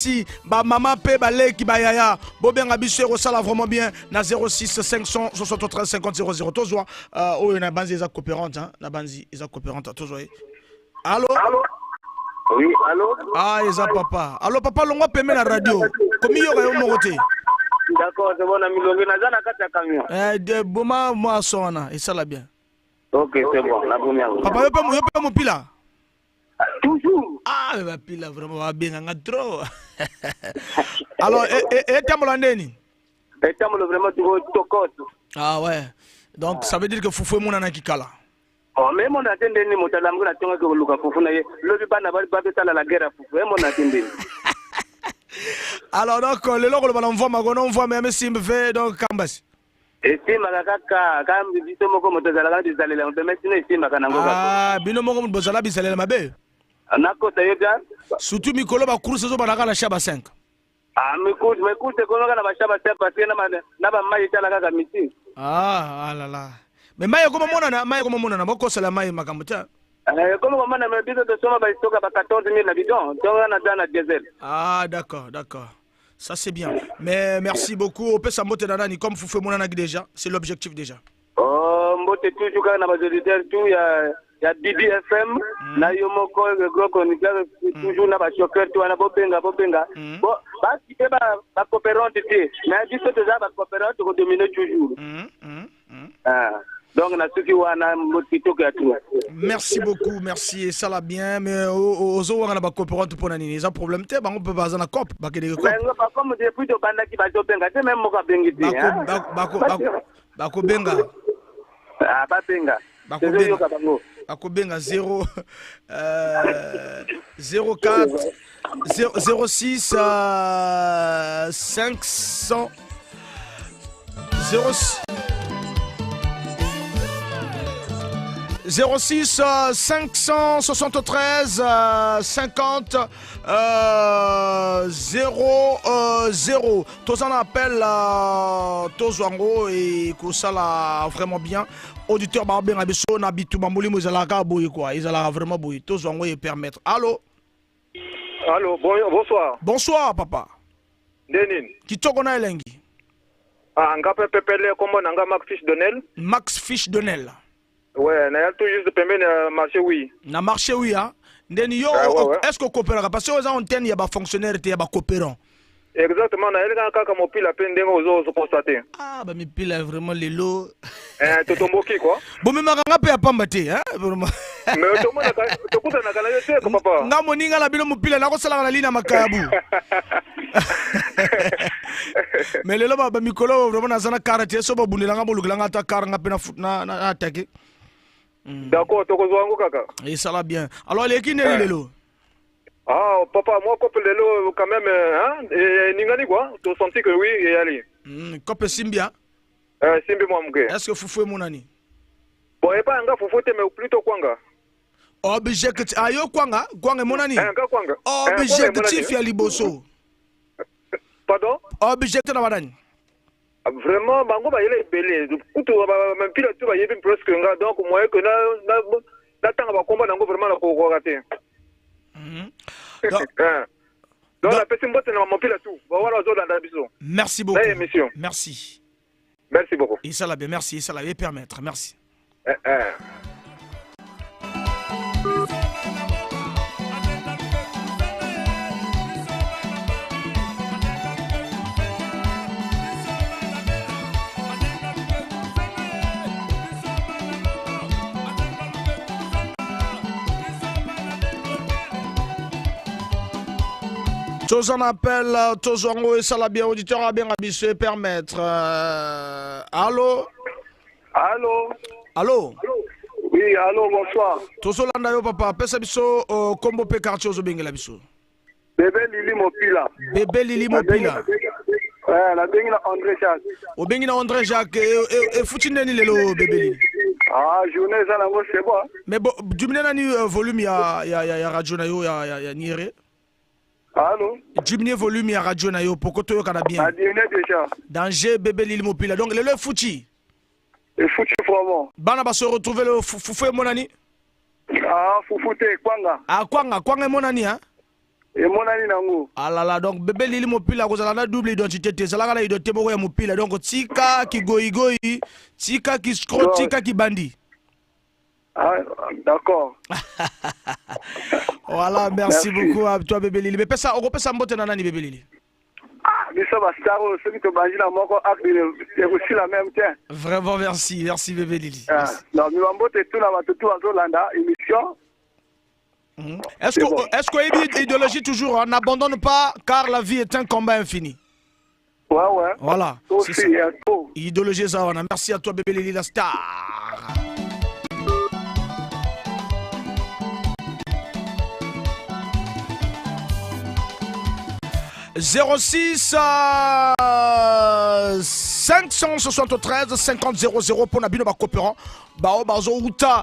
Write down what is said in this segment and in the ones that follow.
Tati, ba maman pe ba leki ba yaya. Bobenga biso ça là vraiment bien na 06 573 50 00 tozwa oyo na banzi eza coopérante hein, na banzi eza coopérante tozwa. Allô? Oui, allô? Ah, eza papa. Allô papa longwa peme na radio. Komi yo ga yo mokote. D'accord, c'est bon ami longue na zana kata camion. De boma moi sona et ça là bien. OK, c'est bon, la première. Papa yo pe mo pila. Toujours. Ah, mais pila vraiment va bien nga trop. Alors et tamolo ndeni? Et tamolo vraiment trop tokoto. Ah ouais. Donc ça veut dire que Foufou mon na kikala. Oh mais mon atendeni motala ngona tonga ko luka Foufou na ye. Lobi bana ba betala la guerre Foufou. Et mon atendeni. Alors donc le logo le ballon voit magono on voit même si me fait donc kambas. Et si makaka kambi biso moko motazala ka dizalela on peut sino ici makana ngo. Ah, bino moko bozala bisalela mabe. Nako tayoga. Surtout mikolo ba course zo banaka la shaba 5. Ah, me coûte ko na ba shaba 5 parce que na ba mai tala ka miti. Ah là là. Mais maye comme mona na boko sala maye makamuta. Comme maman na biso de soma ba stoka ba 14 000 habitants. Donc on a dans diesel. Ah d'accord. Ça c'est bien. Mais merci beaucoup. On peut s'amboter nanani comme Foufou mona na déjà, c'est l'objectif déjà. Oh, mbote toujours quand na ba auditeurs tout ya Bibi FM na yomoko le gros chroniqueur toujours na ba choqueur tout na bobenga bon ba qui ba coopérante té mais biso déjà ba coopérante ko dominer toujours. Donc na ceux qui wana motito ka tout. Merci beaucoup, merci, ça l'a bien, mais aux autres, on a pas coopérant pour nani, ils ont problème, on peut pas en cop, bah que mais pas comme depuis de banda qui va benga, c'est même moka bengi dit. Bako benga. Ah pas benga. Bako benga 0 04 06 500 06 573 50 00. Tous en appel Tozwango et Kosala vraiment bien. Auditeur Barbien Abisso n'habite Mamoli Mozalaka Boy quoi. Ils allaient vraiment boy. Tozwango et permettre. Allô? Allô, bonsoir. Bonsoir papa. Denin. Qui tokona elengi? Ah, ngapa pepele kombo nanga Max Fish Donnel. Max Fish Donnel. Ouais, na tout juste permis na marché oui. Na marché oui hein. Ndeni yo est-ce que coopérant parce que aux antennes il y a ba fonctionnaire il y a ba coopérant. Exactement, na elga kaka mo pila pe ndengo ozo constater. Ah ba mi pila vraiment lelo. Totomboki quoi. Bon mais makanga pe apamba te hein vraiment. Mais to mona to kuta na kala yote ko papa. Nga moninga la bino mo pila na ko sala na lina makayabu. Mais lelo ba mikolo vraiment na zana karate so ba bunela nga bolukela nga ta karanga pe na foot na attaquer. D'accord, to ko zwango kaka. Et ça va bien. Alors les qui n'est lelo. Ah papa moi coupe lelo quand même hein et ningani quoi, to senti que oui et allez. Coupe Simbia. Simbi moi mke. Est-ce que Foufou est mon ami? Bon et pas nga Foufou mais plutôt kwanga. Objectif ayo kwanga mon ami. Nga kwanga. Objectif ya liboso. Pardon? Objectif na badani. Vraiment bango ba yele belé kutu ba même pile tout ba yebi presque nga donc moi que na tanga ba combat nango vraiment la ko rater. Donc la petite botte na mon pile tout ba wala zo dans biso. Merci beaucoup. Merci. Merci beaucoup. Et ça la bien, merci, ça la bien permettre. Merci. Tous en appel, tous en haut et ça l'a bien, auditeur a bien habitué permettre. Allô? Allô? Oui, allô, bonsoir. Tous en landa yo papa, pesa biso combo pe quartier zo bengela biso. Bébé Lili Mopila. Bébé Lili Mopila. La bengi na André Jacques. O bengi na André Jacques et fouti neni lelo Bébé Lili. Ah, journée ça na c'est bon. Mais bon, du nani volume ya radio na yo ya niere. Allô? Diminuer volume ya radio na yo pour que tu kana bien. Diminuer déjà. Danger Bébé Lili Mopila. Donc le fouti. Le foutu vraiment. Bana ba se retrouver le Foufou mon ani. Ah, Foufou te kwanga. Ah kwanga mon ani hein. Et mon ami nango. Ah là là, donc bébé Lili Mopila, vous avez la double identité. C'est là que l'identité est Mopila. Donc Tika qui goï, Tika qui scrote, Tika qui bandit. Ah, d'accord. Voilà, merci beaucoup à toi bébé Lili. Mais ça, on peut ça mbote nanani bébé Lili. Ah, mais ça va staro, ceux qui te bandit là, moi, c'est aussi la même, tiens. Vraiment, merci bébé Lili. Non, mais mbote tout là, tout à Zolanda, émission. Est-ce que l'idéologie toujours, on n'abandonne pas car la vie est un combat infini. Ouais. Voilà. Aussi, idéologie ça, on a. Merci à toi bébé Lili la star. « 06 573 50 00 pour Nabino Bakopéran. Bao Bazo Outa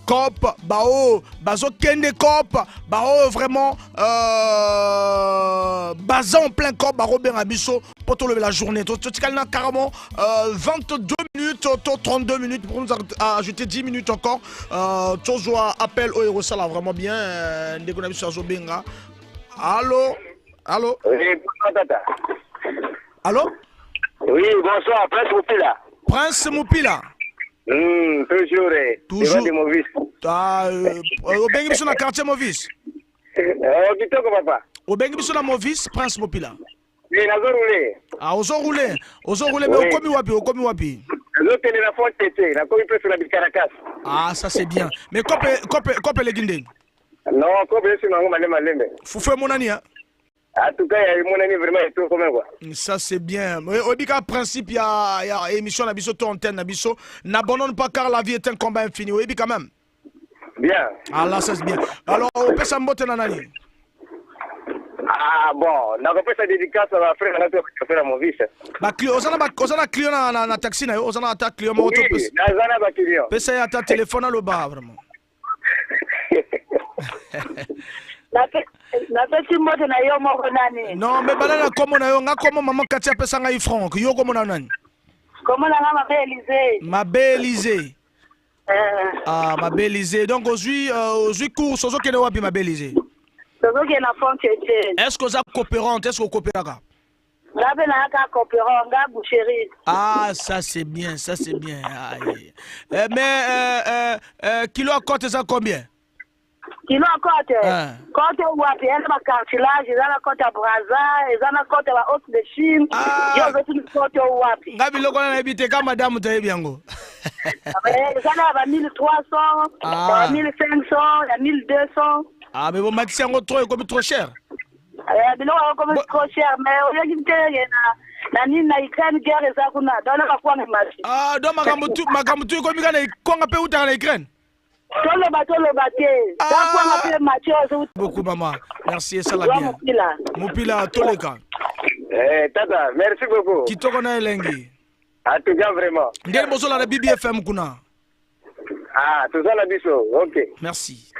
Cop, Bao Bazo Kende Cop, Bao vraiment Bazan en plein Cop, Baro Ben Abisso pour te lever la journée. Tu as carrément 22 minutes, 32 minutes pour nous ajouter 10 minutes encore. Tu as appel au héros, ça là vraiment bien. Ndeko Nabisso Azobenga. Allô? Allô? Oui, bonsoir, tata. Allô? Oui, bonsoir, Prince Moupila. Prince Moupila. Toujours. Toujours. De Movis. Au bengi biso na quartier Movis. Kitoko papa. Au bengi biso na Movis, Prince Moupila. Oui, nazo rouler. Ah, ozo rouler, mais okomi wapi? Nazo télé la fonte tété, na komi presque na Caracas. Ah, ça c'est bien. Mais kope leginde. Non, kope c'est nango malembe. Foufou monani hein. En tout cas, il y a mon ami vraiment et tout comme quoi. Ça c'est bien. Au bika principe, il y a émission na biso to antenne na biso. N'abandonne pas car la vie est un combat infini. Oui, quand même. Bien. Ah là, ça c'est bien. Alors, on peut s'emboter nanani. Ah bon, na ko pesa dédicace à frère na to faire mon vice. Ba client, osana client na taxi na yo, osana ta client mo auto pesa. Na zana ba client. Pesa ya ta téléphone à l'oba vraiment. Non, mais banana comme na yo nga comme maman Katia pesa nga franc. Yo comme na nani? Comment na ma Élysée? Ma belle Élysée. Ah, ma belle Élysée. Donc aujourd'hui course, ozo kene wapi ma belle Élysée? Ozo kene na fond tete. Est-ce que vous êtes coopérante? Est-ce que vous coopérez là? Ngabe na ka coopérant, nga boucherie. Ah, ça c'est bien, ça c'est bien. Mais kilo à côté ça combien? Kilo à côté. Côté wapi? Elle ma cartilage, elle a côté à Brazza, elle a côté à Haute de Chine. Je veux tout côté wapi. Ngabi loko na habite ka madame to yebiango. Elle a 1300, 1500, 1200. Ah, mais bon, Maxi en trop, comme trop cher. Bilo comme trop cher, mais au lieu de na nini na Ukraine guerre za kuna dona kwa ngamashi. Ah, donc magamutu comme kana konga pe uta na Ukraine. Tolo bate. Da kwa ngape macho. Beaucoup maman. Merci ça la bien. Mopila toleka. Tata, merci beaucoup. Kitoko na elengi. En tout cas vraiment. Ndel bozo la BBFM kuna. Ah, tout ça la biso. OK. Merci.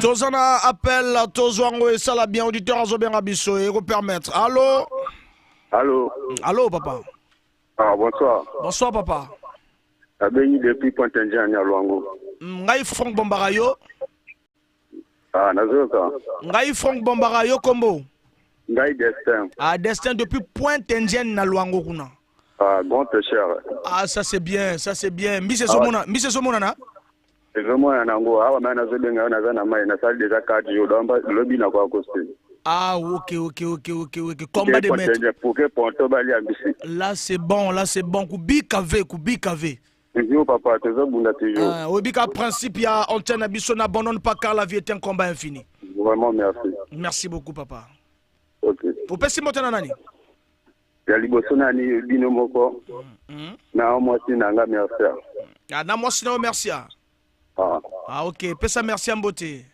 Tozana appel Tozwango et ça la bien auditeur à Zobien Abisso et vous permettre. Allô? Allô papa. Ah bonsoir. Bonsoir papa. Abeni depuis Pointe-Indien à Luango. Ngai Franck Bombarayo. Ah nazoka. Ngai Franck Bombarayo kombo. Ngai Destin. Ah Destin depuis Pointe-Indien à Luango kuna. Ah bon très cher. Ah ça c'est bien, ça c'est bien. Mise Somona na. Vraiment nango awa mana zobenga na zana mai na salle des accords domba lobby na kwa costume. Ah ok. Combat de maître. Là c'est bon. Kubi kave. Toujours papa, toujours bunda toujours. Obika principe ya antenne abisso n'abandonne pas car la vie est un combat infini. Vraiment merci. Merci beaucoup papa. OK. Vous pesi motana nani? Ya liboso nani bino moko. Na moi si nanga merci. Ah na moi si na merci. Ah ok, pesa merci Mbote.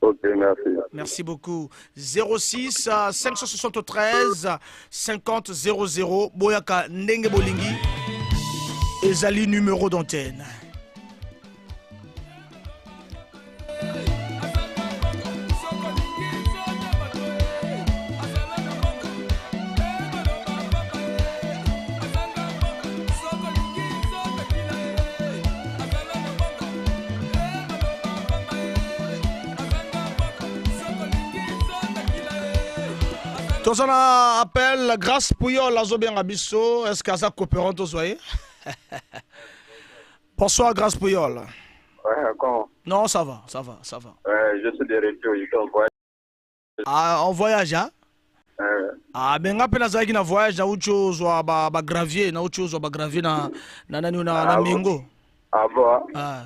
OK, merci. Merci beaucoup. 06 573 50 00 Boyaka Ndenge Bolingi ezali numéro d'antenne. Tous on a appel grâce Pouyol la Zobien Abisso. Est-ce que ça coopérant tous voyez? Bonsoir grâce Pouyol. Ouais, comment? Non, ça va, ça va, ça va. Je suis de retour, je suis en voyage. Ah, en voyage, hein? Ah, mais on a fait un voyage, na ucho zo ba gravier, na ucho zo ba gravier na Mingo. Ah bon? Ah.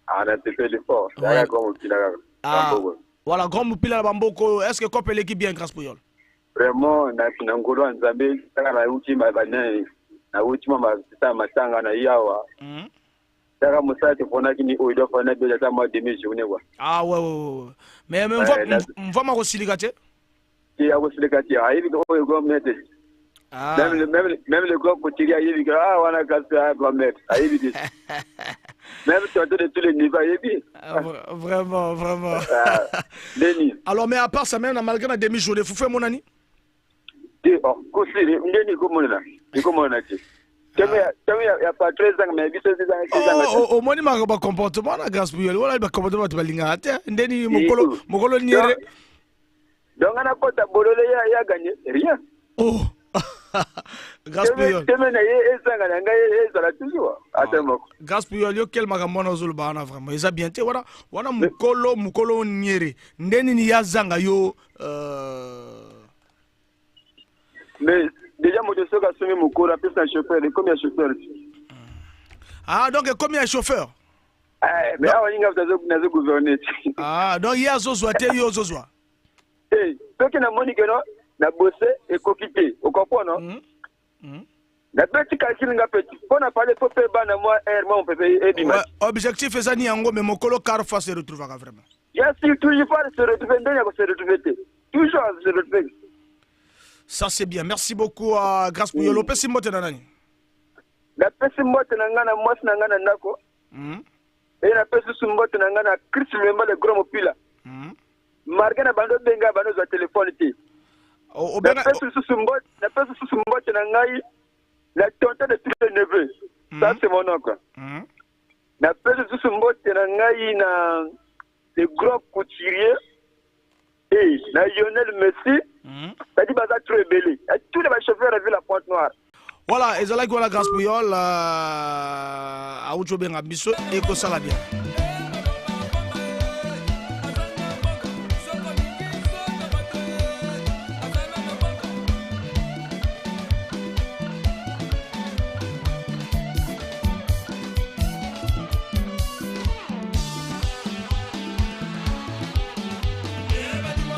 Ah, on a fait l'effort. Ah, voilà, grand Moupila Bamboko, est-ce que Copé l'équipe bien grâce Pouyol? Vraiment, na Ngolo Nzambe, na uchi mabane, na uchi mabita matanga na yawa. Saka musate pona kini oido fana de ta ma demi-journée quoi. Ah ouais. Mais on va ma rosiligate. Il a rosiligate, il est go mettre. Ah. Même le gars continue à dire ah on a cassé à go mettre. Aïe dit. Même tu as de tous les niveaux aïe. Vraiment. Denis. Alors mais à part ça même malgré la demi-journée, faut faire mon ami. Oh, kosiri, ndeni komona. Ikomona ti. Il y a pas 13 ans, mais 16 ans. Au moins, il y a un comportement à grâce pour lui. Il y a un comportement à l'ingénieur. Ndeni Mokolo Niere. Donc, on a pas de bolole, il a gagné. Rien. Oh. Grâce pour lui. Grâce pour lui, il y a quel magamon aux Olbana vraiment. Ils ont bien été. Voilà, Mokolo Niere. Ndeni Niyazanga yo. Mais. Déjà, moi, je sais que c'est mon cours, après, c'est un chauffeur. Et combien de chauffeurs? Ah, donc, combien de chauffeurs? Mais on a gouverné. Ah, donc, il y a Zozwa, il y a Zozwa. Eh, ceux qui n'ont pas de bossé et coquité. Au comprend, non? La petite calcul, n'a pas petit. On a parlé de Popé Banamo, on peut payer. Objectif, c'est ça, mais mon colo Carfa se retrouve vraiment. Bien sûr, toujours pas se retrouver, se retrouver. Toujours se retrouver. Ça c'est bien. Merci beaucoup à grâce pour Yolo. Pesi mote nanani. La pesi mote nangana mos nangana nako. Et la pesi sumbote nangana Chris Lemba le grand mopila. Margana bando benga bando za téléphone ti. La pesi sumbote nangai la tonte de tous les neveux. Ça c'est mon oncle. La pesi sumbote nangai na le grand couturier. Et na Lionel Messi. Ça dit baza trop belé. Tous les chauffeurs ont vu la pointe noire. Voilà, et là que la grâce pour yol à Ucho Benga Bisso et que ça la bien.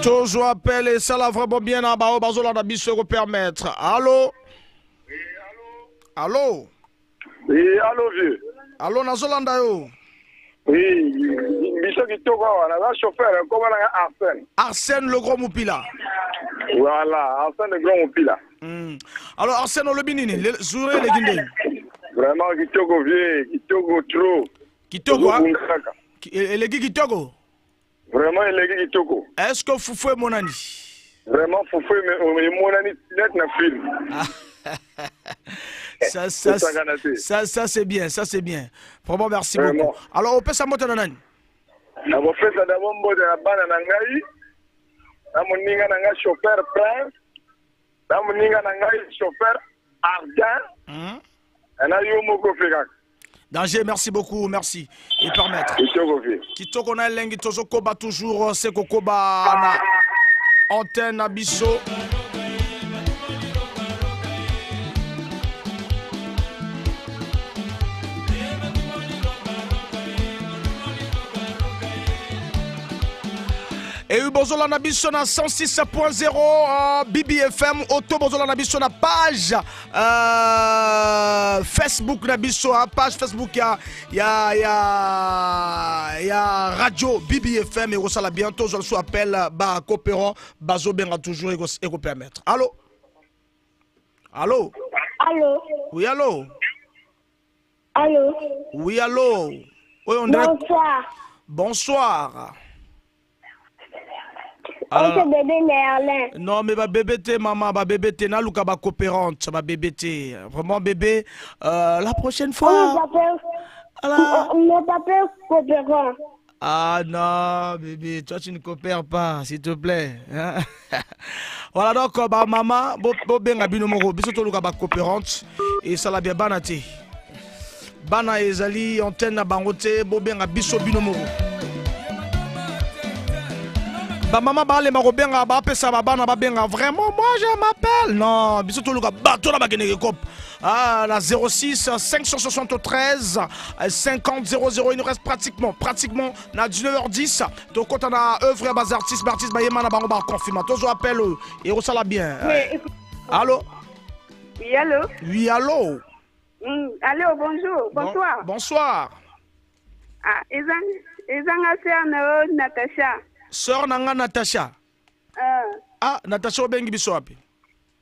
Toujours appel et ça l'a vraiment bien à Bao Bazola d'Abisso se permettre. Allô? Allô? Oui, allô, vieux. Allô, Nazolanda yo? Oui, Bisso qui toque, on a un chauffeur, comment on a Arsène? Arsène le gros Moupila. Voilà, Arsène le grand Moupila. Alors, Arsène le binini, le sourire les guindés. Vraiment, qui toque vieux, qui toque trop. Qui toque quoi? Et les qui toque? Vraiment, il est qui toque. Est-ce que vous faites mon ami? Vraiment, vous faites mon ami net na film. Ça c'est bien, ça c'est bien. Vraiment, merci beaucoup. Alors, on peut s'en monter dans l'année. On fait ça d'abord, on va faire nangai. Namuninga nanga chauffeur prince. Namuninga nanga chauffeur argent. Et là, il y a un Danger, merci beaucoup, merci. Et permettre. Kitoko na lengi tozo koba toujours c'est koba na antenne Abisso. Et Bozola Nabisso na 106.0 BBFM Auto Bozola Nabisso na page Facebook Nabisso page Facebook ya radio BBFM et ça la bientôt je le appelle ba coopérant bazo benga toujours et ko permettre. Allô? Allô? Allô? Oui, allô? Allô? Oui, allô? Oui, on bonsoir. Bonsoir. Alors, c'est bébé Merlin. Non, mais bébé t'es maman, bébé t'es na luka ba coopérante, bébé t'es vraiment bébé. La prochaine fois. On m'appelle coopérant. Ah non, bébé, toi tu ne coopères pas, s'il te plaît. Voilà donc, bah, maman, bien abino moro, biso to luka ba coopérante et ça la bien banate. Bana ezali antenne na bangote, bien biso bino moro. Bah maman ba le maro benga ba pesa ba bana ba benga vraiment moi je m'appelle. Non, biso to luka bato na ba gene cop. Ah, la 06 573 50 00, il nous reste pratiquement na 19h10. Donc quand on a œuvre à bas artistes, Bayema na bango ba confirme. Tous appel et on sala bien. Allô? Oui, allô? Oui, allô? Allô, bonjour. Bonsoir. Bonsoir. Ah, ezanga sœur na Natacha. Sœur nanga Natacha. Ah, Natacha obengi biso api.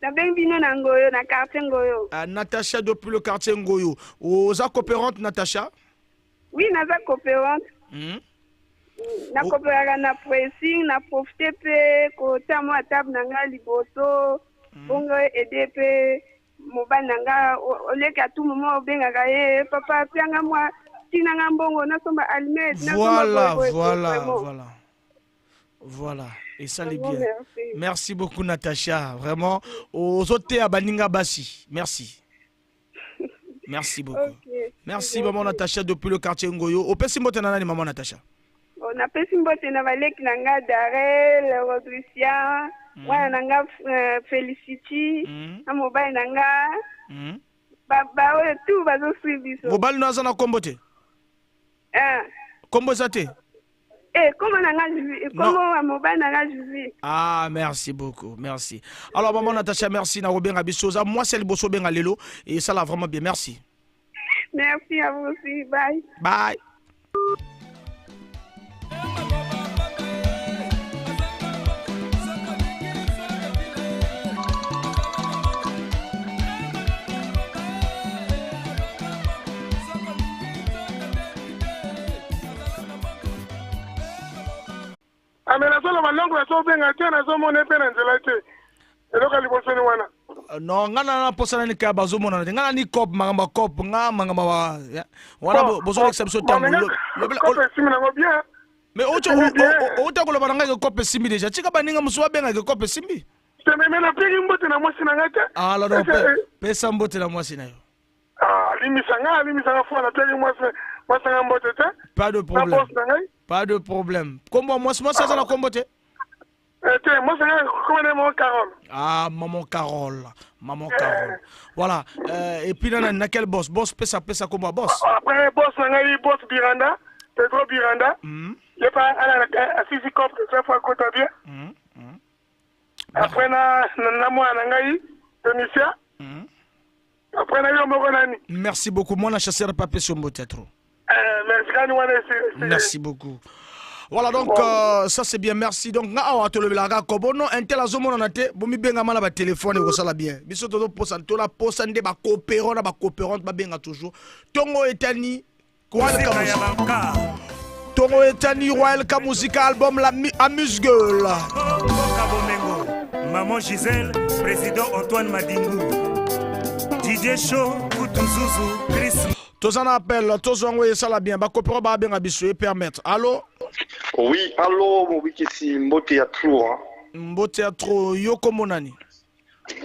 Na bino na Ngoyo, na quartier Ngoyo. Natacha depuis le quartier Ngoyo. Oza coopérante Natacha? Oui, naza coopérante. Na coopéraka na pressing, na profiter pe kota mo table nanga liboso. Bongo aider pe mobile nanga oleka tout moment bengaka ye papa pianga moi tinanga mbongo na somba almet na voilà. Et ça l'est bien. Merci beaucoup Natacha. Vraiment. Aux autres à Baninga Bassi. Merci. Merci beaucoup. Okay. Merci maman Natacha depuis le quartier Ngoyo. Au Pessimbote nana ni maman Natacha. On a Pessimbote na valek nanga Darel, Rodricia, moi nanga Felicity, na mobile nanga. Baba tout bazo suivi. Mobile naza na kombote. Kombo zate. Ah, merci beaucoup, merci. Alors, maman Natacha, merci. Moi, c'est le bosso ben lelo et ça l'a vraiment bien. Merci. Merci à vous aussi. Bye. Bye. Non, ngana na posana ni ka bazo mona ngana ni cop mangamba cop nga mangamba wana bozo exception tango mais oto ko lobana nga cop simbi déjà tika baninga musuwa benga ke cop simbi mais na peri mbote na mwasi na ngata ah la do pesa mbote na mwasi na yo ah limisanga fo na peri mwasi na mbote te pas de problème pas de problème kombo mwasi ça na kombote moi, c'est maman Carole. Ah, maman Carole. Voilà. Et puis, dans quel boss? Boss, pesa comme boss. Après, boss, boss Biranda. Pedro Biranda. Il n'y a pas à Sisi Cop, ça fait quoi bien. Après, moi, Tunisia. Après, merci beaucoup. Moi, je chasseur papier sur mon tête. Merci beaucoup. Voilà donc ça c'est bien, merci. Donc nga awa to le la ko bono intel azomo na te bo mi benga mala ba téléphone ko sala bien. Biso to posa to la posa nde ba coopérant na ba coopérante ba benga toujours. Tongo etani Royal Music. Tongo etani Royal Music album la Amuse Girl. Maman Gisèle, président Antoine Madingou. DJ Show Kutuzuzu Chris. Tous en appel, tous en voyez ça la bien. Ba coopérant ba benga biso et permettre. Allô? Oui, allô, mon wiki Mbote ya trop. Mbote ya trop, yoko monani.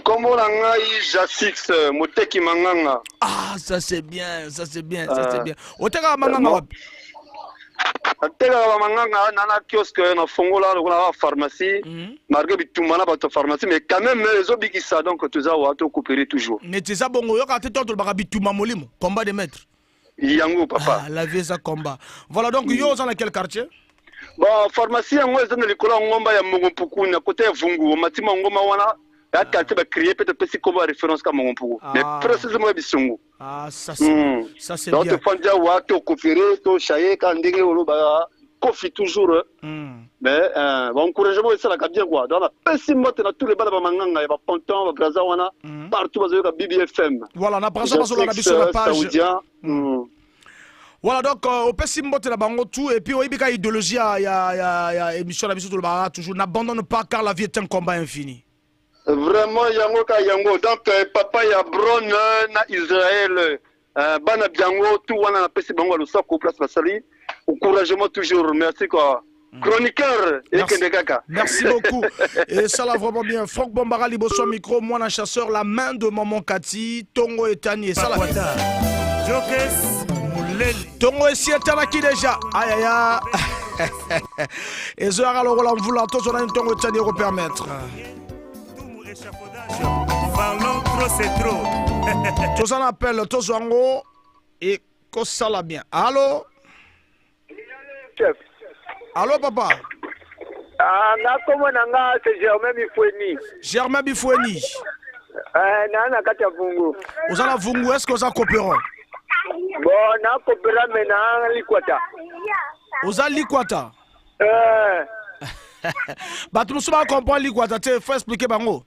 Comment la ngai Jasix, moteki manganga. Ah, ça c'est bien, ça c'est bien. Oteka manganga wapi? Oteka manganga nana kiosque na fongola na pharmacie. Marque bitumana ba pharmacie mais quand même les obikisa donc tu as wato coopérer toujours. Mais tu ça bongo yoka teto to ba bituma molimo, combat de maître. Yango papa. Ah, la vie ça combat. Voilà donc yo dans quel quartier? Bon, pharmacie yango ezana likola ngomba ya Mongompuku na côté Vungu, matima ngoma wana ya quartier ba créer peut-être si comme référence ka Mongompuku. Mais précisément bisungu. Ah, ça c'est bien. Donc fondia wa to coopérer to chaye ka ndenge olo ba kofi toujours. Mais bon encouragement ça la bien quoi. Donc la pesimote na tous les bala ba manganga ya ba ponton ba braza wana partout bazo ka BBFM. Voilà, na braza bazo la biso la page. Voilà donc au Pessimbote la bango tout et puis au ibika idéologie ya émission la biso tout le bar toujours n'abandonne pas car la vie est un combat infini. Vraiment yango ka yango donc papa ya Bron na Israël bana biango tout wana na pesi bango le soko place basali encouragement toujours. Merci quoi. Chroniqueur et Kendekaka. Merci beaucoup. Et ça l'a vraiment bien. Franck Bombara, Liboso Micro, moi, un chasseur, la main de Maman Kati, Tongo et Tani. Et ça l'a bien. Tongo et Sietana qui déjà. Aïe aïe aïe. Et ce alors on voulant tous on a une Tongo et Tani repermettre. Parlons trop, c'est trop. Tous on appelle tous en haut et que ça l'a bien. Allô? Chef. Allô papa? Comment c'est Germain Bifoueni. Germain Bifoueni. Na kati ya Vungu. Vous allez Vungu, est-ce que vous avez coopéré? Bon, na coopéré mais na Likwata. Vous allez Likwata? Bah tu me souviens comprendre Likwata, tu faut expliquer bango.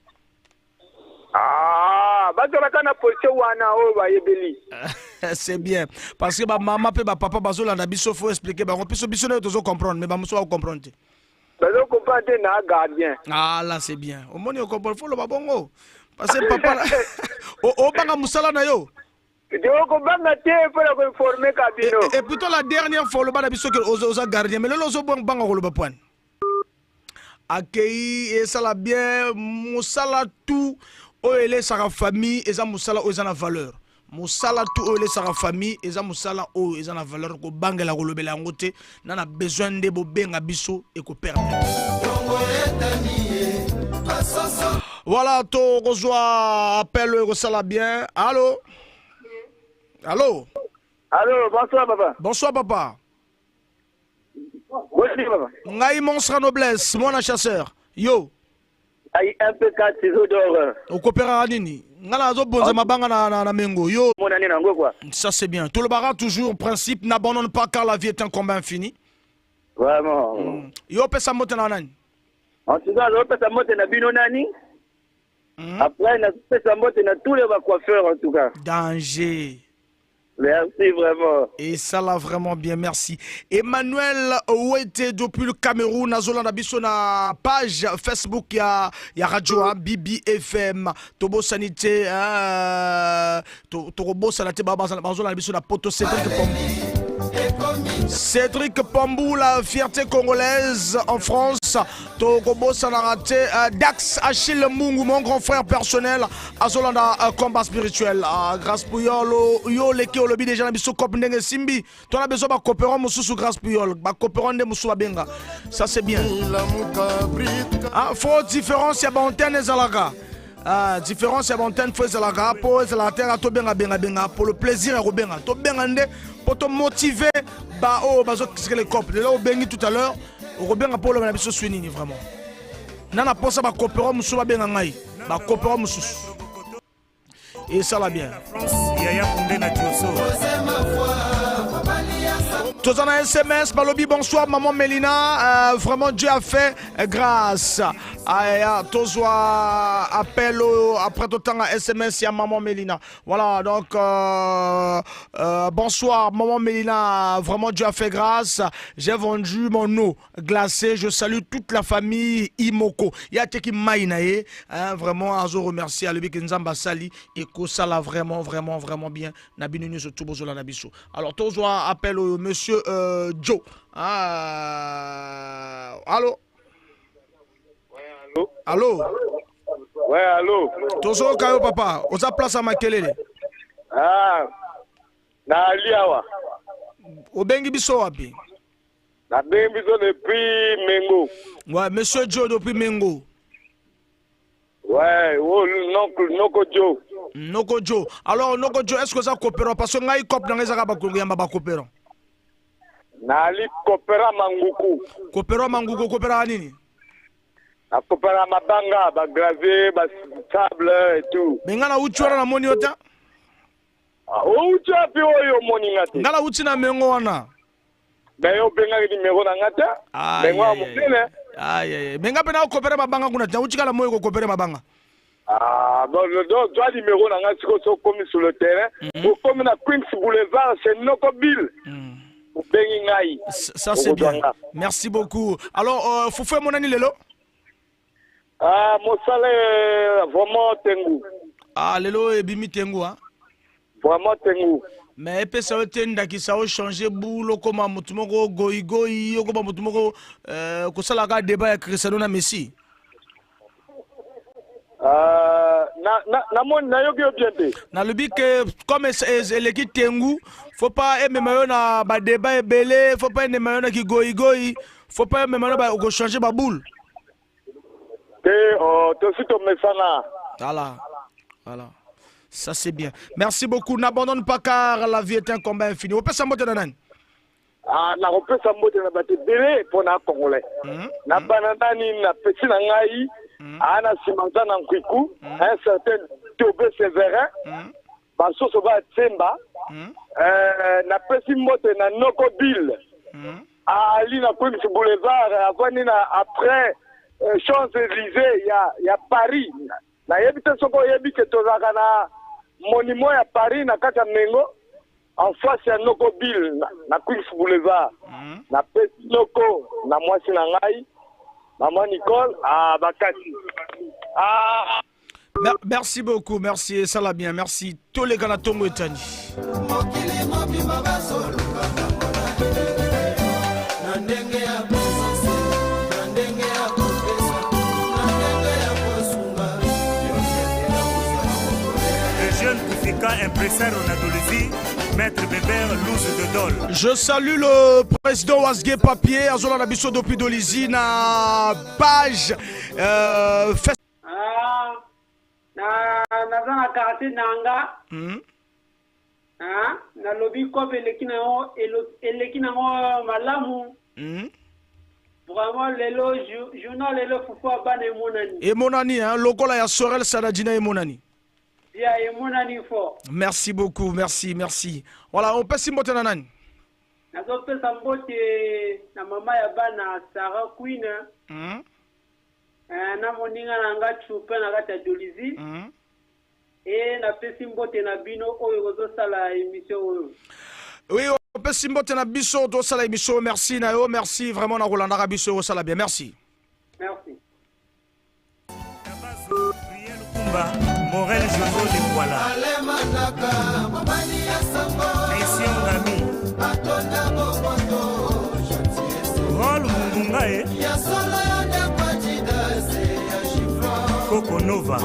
C'est bien parce que ma maman et ma papa bazola na biso faut expliquer bango biso ne tozo comprendre mais ba muso comprendre. Bazo comprendre na gardien. Ah là c'est bien. Au moins on comprend faut le babongo parce que papa là o banga musala na yo. Et plutôt la dernière fois le bana biso que aux gardien mais le lozo banga le bapoine. Accueilli et ça la bien musala tout o ele sa famille et ça musala o na valeur. Musala tout o ele sa famille et ça musala o na valeur ko bangela ko lobela ngote na besoin de bo benga biso et ko perdre. Voilà to reçoit appel ko sala bien. Allô? Allô? Allô, bonsoir papa. Bonsoir papa. Oui papa. Ngai monstre noblesse, mon chasseur. Yo. Aïe un peu 4 ciseaux d'or. Au coopéra nini. Ngala zo bonza mabanga na mengo. Yo. Mon année nango quoi. Ça c'est bien. Tout le bara toujours principe n'abandonne pas car la vie est un combat infini. Vraiment. Yo pesa mote na nani? En tout cas, yo pesa mote na bino nani? Après na pesa mote na tous les coiffeurs en tout cas. Danger. Merci vraiment. Et ça l'a vraiment bien, merci. Emmanuel Ouete depuis le Cameroun, Azola Nabiso na page Facebook, il y a Radio Bibi FM, Tobo Sanité, Tobo Sanité, Bazola Nabiso na Poto Cédric Pambou, la fierté congolaise en France. Togo Sanarate, Dax Achille Mungu, mon grand frère personnel. Azolanda combat spirituel. Grâce Puyolo, yo leki olobi déjà na biso kop ndenge simbi. Toi na besoin ba coopérant mususu grâce Puyol, ba coopérant de musu benga. Ça c'est bien. Faut différence ya ba antenne zalaka. Différence ya ba antenne faut zalaka po zalaka to benga benga pour le plaisir ya benga. To benga nde pour te motiver ba o bazo kiske les cop. Là au bengi tout à l'heure. Robin Apollo na biso swinini vraiment. Nana posa ba coopéra musu ba benga ngai. Ba coopéra musu. Et ça va bien. Tous en SMS, Balobi, bonsoir, maman Mélina. Vraiment, Dieu a fait grâce. Tozoa appel après tout temps à SMS, il y a maman Mélina. Voilà, donc bonsoir, maman Mélina. Vraiment, Dieu a fait grâce. J'ai vendu mon eau glacée. Je salue toute la famille Imoko. Il y a Teki Maïnae. Vraiment, à vous remercier à lui qui nous a sali et que ça l'a vraiment bien. Nabinunu sur Tubozola Nabiso. Alors, Tozoa appel au monsieur Joe. Allô? Allô? Ouais, allô? Tozo Kayo papa, oza place à Makelele. Na Aliawa. Obengi biso wapi? Na bengi biso depuis Mengo. Ouais, monsieur Joe depuis Mengo. Ouais, Noko Joe. Noko Joe. Alors Noko Joe, est-ce que ça coopère parce que ngai cop na ngeza ba kuyamba ba coopère. Na ali coopéra Manguku. Coopéra Manguku coopéra nini? Na coopéra mabanga, ba gravier, ba sable et tout. Bengana uchuara na moni ota? Ucha pi oyo moni ngati. Ngala uchi na mengo wana. Bengo benga di mengo na ngata. Bengo amukene. Aïe. Benga pena coopéra mabanga kuna ta uchikala moyo ko coopéra mabanga. Donc toi numéro na ngati ko so commis sur le terrain. Ou comme na Queens Boulevard, c'est Nokobile. Ça c'est bien. Merci beaucoup. Alors, faut faire mon année lelo? Mon salaire vraiment tengu. Lelo et bimi tengu hein? Vraiment tengu. mais peut ça tenda qui ça changer boulot comme mutumoko goigoi comme mutumoko ko sala ka débat ya Cristiano na Messi. na mon na yoki obiente. Na lobi que comme l'équipe Tengu, faut pas aimer mayo na ba débat belé, faut pas aimer mayo na ki goigoi, faut pas aimer mayo ba ko changer ba boule. Te suite mesana. Voilà. Ça c'est bien. Merci beaucoup. N'abandonne pas car la vie est un combat infini. On peut s'en montrer dans na on peut s'en montrer na bate belé pour na congolais. Na banana ni na petit na ngai. Ana simanza na Nkwiku, un certain Tobé Sévérin, Basoso ba Tsemba, na pesi mote na Noko Bill, Ali na Queens Boulevard, après Champs-Élysées, il y a Paris. Na yebite soko yebike tozaka na monument ya Paris na kata Mengo, en face ya Noko Bill, na Queens Boulevard. Na pesi Noko, na mwasi na ngai. Maman Nicole, Bakati. Merci beaucoup, merci, ça l'a bien, merci. Tous les Ganatongo et Tani. Le jeune Koufika, impresseur en Indonésie, Maître Bébert, loose de Dol. Je salue le président Wasge Papier, Azola Nabiso Dopi Dolizi, na page na quartier nanga. Na lobby comme elekina malamu. Vraiment lelo journal lelo fufu bana emonani. Emonani hein, lokola ya Sorel Sanadina emonani. Merci beaucoup, merci. Voilà, on peut s'y monter dans nani. Nazo pesa mbote na mama ya bana Sarah Queen. Na moninga na nga chupa na kata Dolizi. Na pesi mbote na bino oyo gozo sala émission oyo. Oui, on peut s'y monter na biso do sala émission. Merci na yo, merci vraiment na Rolanda biso au sala bien. Merci. Morel Jozo de Kuala Mission Gami Rol Mungungae Coco Nova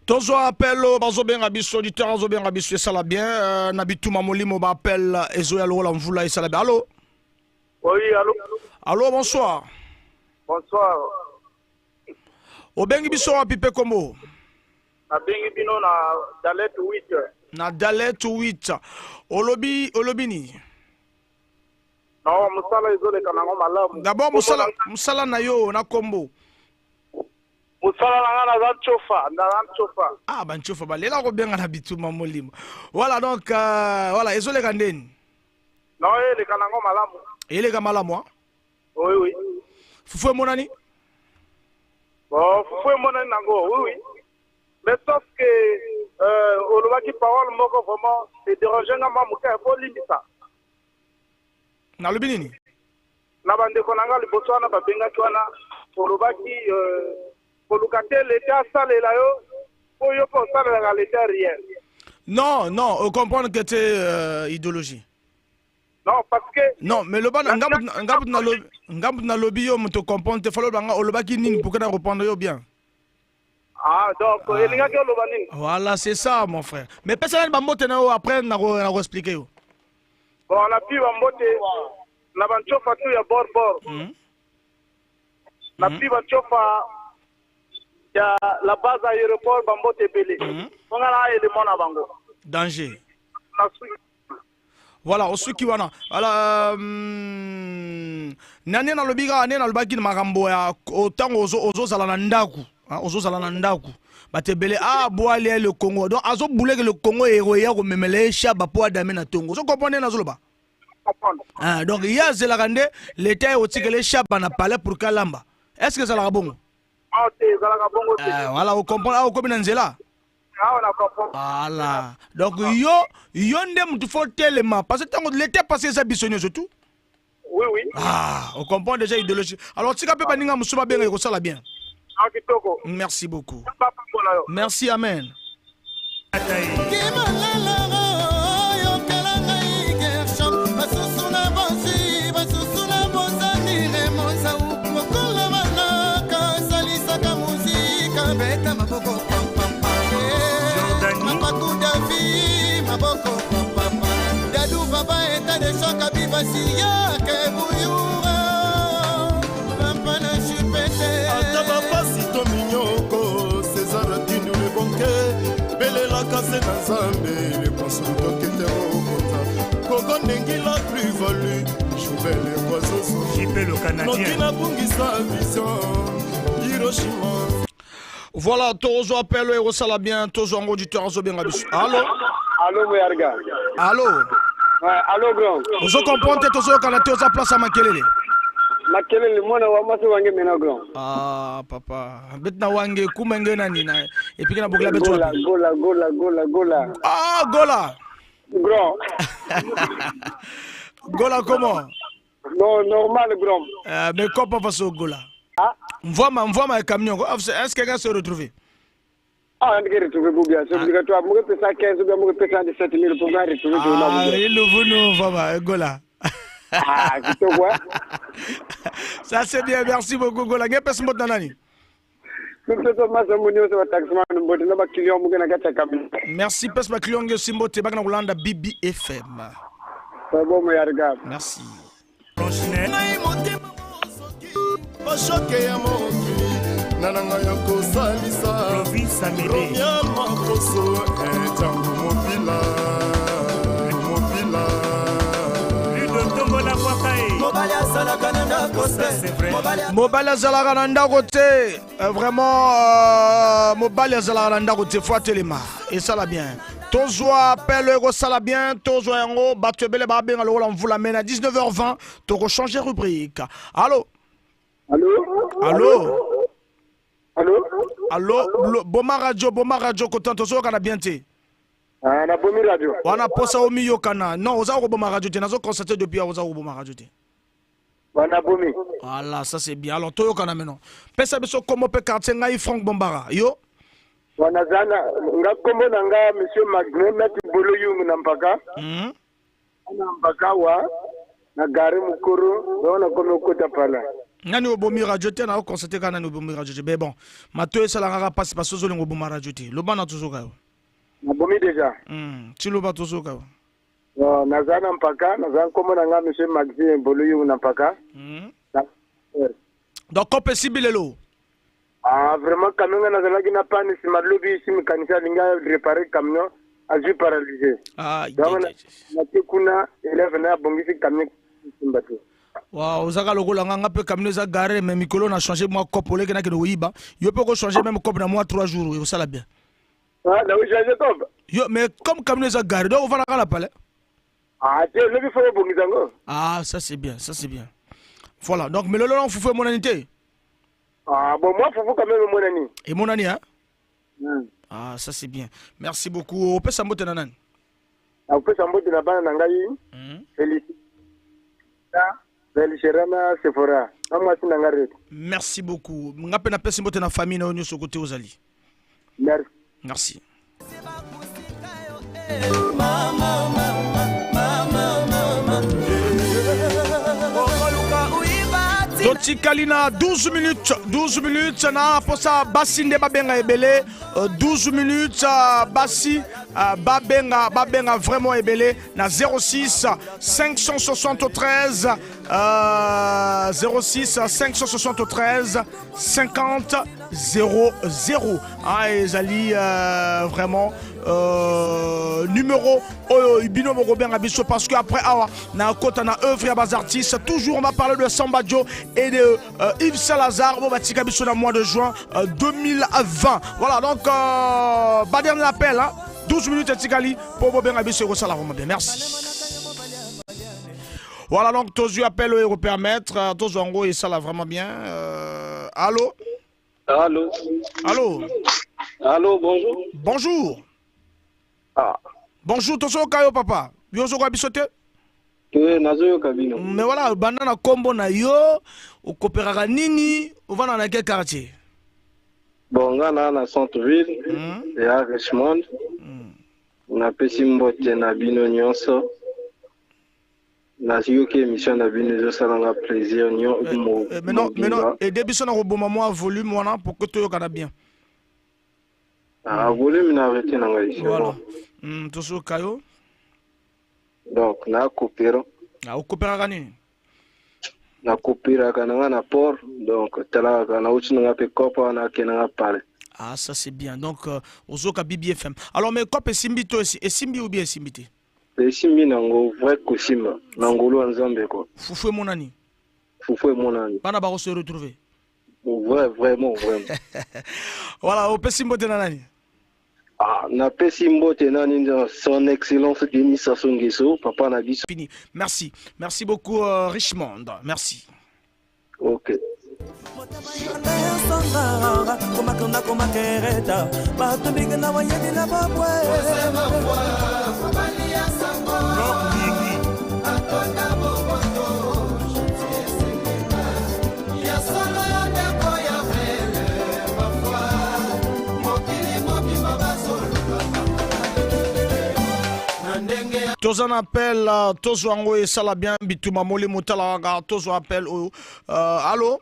Tozo appel au bazo bien abisso auditeur bazo bien abisso ça la bien nabitu mamoli mo appel ezo ya lola mvula ça la bien. Allô? Oui, allô, bonsoir. Bonsoir. Obengi biso wa pipe kombo. Na bengi bino na Dalet 8. Na Dalet 8. Olobi ni. Non, musala ezole kanango malamu. D'abord musala na yo na kombo. Musala na Zanchofa. Ah, Banchofa, ba lela ko benga na bituma molimo. Voilà donc voilà, ezole kandeni. Non, ele kanango malamu. Ele ka malamu. Oui. Fufu monani? Bon, fufu monani nango, oui. Mais sauf que olobaki parole moko vraiment c'est dérangeant ngamba muka ko limisa. Na lobi nini? Na bande ko nanga liboso na babenga kwana olobaki Polukate l'état sale là yo pour yo pour ça dans l'état rien. Non, on comprend que c'est idéologie. Non, parce que non, mais le ban ngam na lobby yo mto comprendre te fallo banga olobaki nini pour que na reprendre yo bien. Donc elinga ke olobanini. Voilà, c'est ça mon frère. Mais personne ba mbote na après na expliquer yo. Bon, on a pu ba mbote na banchofa tu ya bord. Na pi banchofa ya la base aéroport bambote belé. On a élément na bango. Danger. Voilà, osuki wana. Voilà nani na lobiga nani na lobaki makambo ya otango ozo zala na ndaku, ozo zala na ndaku. Batebele boali le Congo. Donc azo boule que le Congo est roya ko memele shaba po adame na tongo. So comprendre na zoloba. Donc il y a zelagande l'état au tikele shaba na palais pour Kalamba. Est-ce que ça la bon? Voilà, on comprend comme Nanzela. Voilà. Donc yo ndem tu faut tellement parce que l'été passé ça bisonné surtout. Oui, oui. Ah, on comprend déjà l'idéologie. Alors, tu peux pas dire que Moussouba bien et ça bien. Merci beaucoup. Merci, amen. Voilà, Tozo appelle le héros Salabien, Tozo en auditeur, Zobien Rabis. Allô? Allô, Mouyarga. Allô? Ouais, allô, grand. Vous comprenez Tozo quand tu as place à Makelele? Makelele, moi, on va se wangue maintenant, grand. Ah, papa. Betna wangue, kumenge nani na. Et puis, il y a beaucoup de Gola. Ah, Gola. Grand. Gola comment? Non, normal, grand. Mais comment va ce Gola? Ah? M'voie ma camion. Est-ce que quelqu'un s'est retrouvé? Ah, on peut retrouver Boubia. C'est obligatoire. Moi, je peux ça 15 ou bien moi, je peux ça 17 000 pour retrouver. Ah, il nous va, Gola. Ah, tu te vois? Ça, c'est bien. Merci beaucoup, Gola. Quel est le nani? Merci, parce que client est Simbote, Bagna Rolanda, Bibi FM. Merci. Mobile Zalagananda côté vraiment Mobile Zalagananda côté Fouatelema et ça la bien. Tozoa appelle le ça la bien, Tozoa yango batubele babé ngalo la vous la mène à 19h20, to changer rubrique. Allô? Allô, Boma Radio côté Tozoa kana bien té. Ah, na Bomi Radio. Wana posa o miyo kana. Non, oza ko Boma Radio té nazo constater depuis oza ko Boma Radio té. Wana Bomi. Voilà, ça c'est bien. Alors toyo kana maintenant. Pesa biso komo pe quartier ngai Franck Bombara. Yo. Wana zana nga kombo nanga monsieur Magnet Mati Boloyung nampaka. Nampaka wa na gare mukuru wana komo kota pala. Nani obomi radio té na constater kana ni obomi radio té. Mais bon, matoyo sala ngaka passe parce que zolingo Boma Radio té. Lobana tuzoka yo. Na Bomi déjà. Tu loba tuzoka yo. Nazana mpaka, nazana komo nanga monsieur Maxime Boloyung nampaka. Donc on peut cibler l'eau. Ah vraiment camion nazala gina panne si madlobi si mécanicien linga réparer camion a ju paralysé. Ah, donc na tekuna élève na bongisi camion simbatu. Wow, ozaka lokola nga pe camion za garé mais mikolo na changer moi cop olé que na ke oyiba. Yo peut ko changer même cop na moi 3 jours, yo ça la bien. Ah, là oui changer cop. Yo mais comme camion za garé, donc on va na la palais. Ah, tu le faut bongizango. Ah, ça c'est bien, ça c'est bien. Voilà, donc mais le long faut faire mon anité. Ah bon, moi faut quand même mon ami. Et mon ami hein? Ah, ça c'est bien. Merci beaucoup. On peut s'en botter nanan. On peut s'en botter na bana nangai. Félicite. Belcherana Sephora. Merci beaucoup. Ngape na pesi mbote na famille na onyo sokote ozali. Merci. Merci. Toti Kalina 12 minutes na posa basi nde babenga ebele 12 minutes basi babenga vraiment ebele na 06 573 06 573 50 00 ezali vraiment numéro binomo Robert Abisso parce que après na kota na œuvre ya bas artistes toujours on va parler de Samba Joe et de Yves Salazar bon batika biso na mois de juin 2020 voilà donc dernier appel 12 minutes tikali pour Robert Abisso ko sala vraiment bien merci. Voilà donc Tozu appelle au européen maître Tozu Ango et ça là vraiment bien allô. Allô, bonjour. Bonjour. Ah. Bonjour, Toso Kayo papa. Yoso kwa bisote? Mais voilà, banana combo na yo, au coopérera nini, on va dans quel quartier? Bon, on a na centre-ville, et à Richmond. On a Pessimbote na bino nyonso. Na yoke émission na bino zo salanga plaisir nyo. Mais non, et début son roboma moi volume wana pour que tu yo bien. Ah, volume na arrêté na ngai. Voilà. Toso kayo. Donc na coopéra. Ah, au coopéra nini? Na coopéra kana na port, donc tala kana uchi na pe kopa na kenanga pale. Ah, ça c'est bien. Donc ozoka BBFM. Alors mais quoi pe simbi to et simbi ou bien simbité? E simbi nango vrai koshima, nangolo nzambe ko. Foufou mon ani. Foufou mon ani. Bana ba se retrouver. Vraiment. Voilà, au pe simbote na nani? Ah, na Pessimbote nani son excellence Denis Sassou Nguesso, papa na biso. Fini. Merci beaucoup Richmond. Merci. OK. Tozo appel Tozo Ango et Salabien Bituma Moli Mutalaga Tozo appel allô?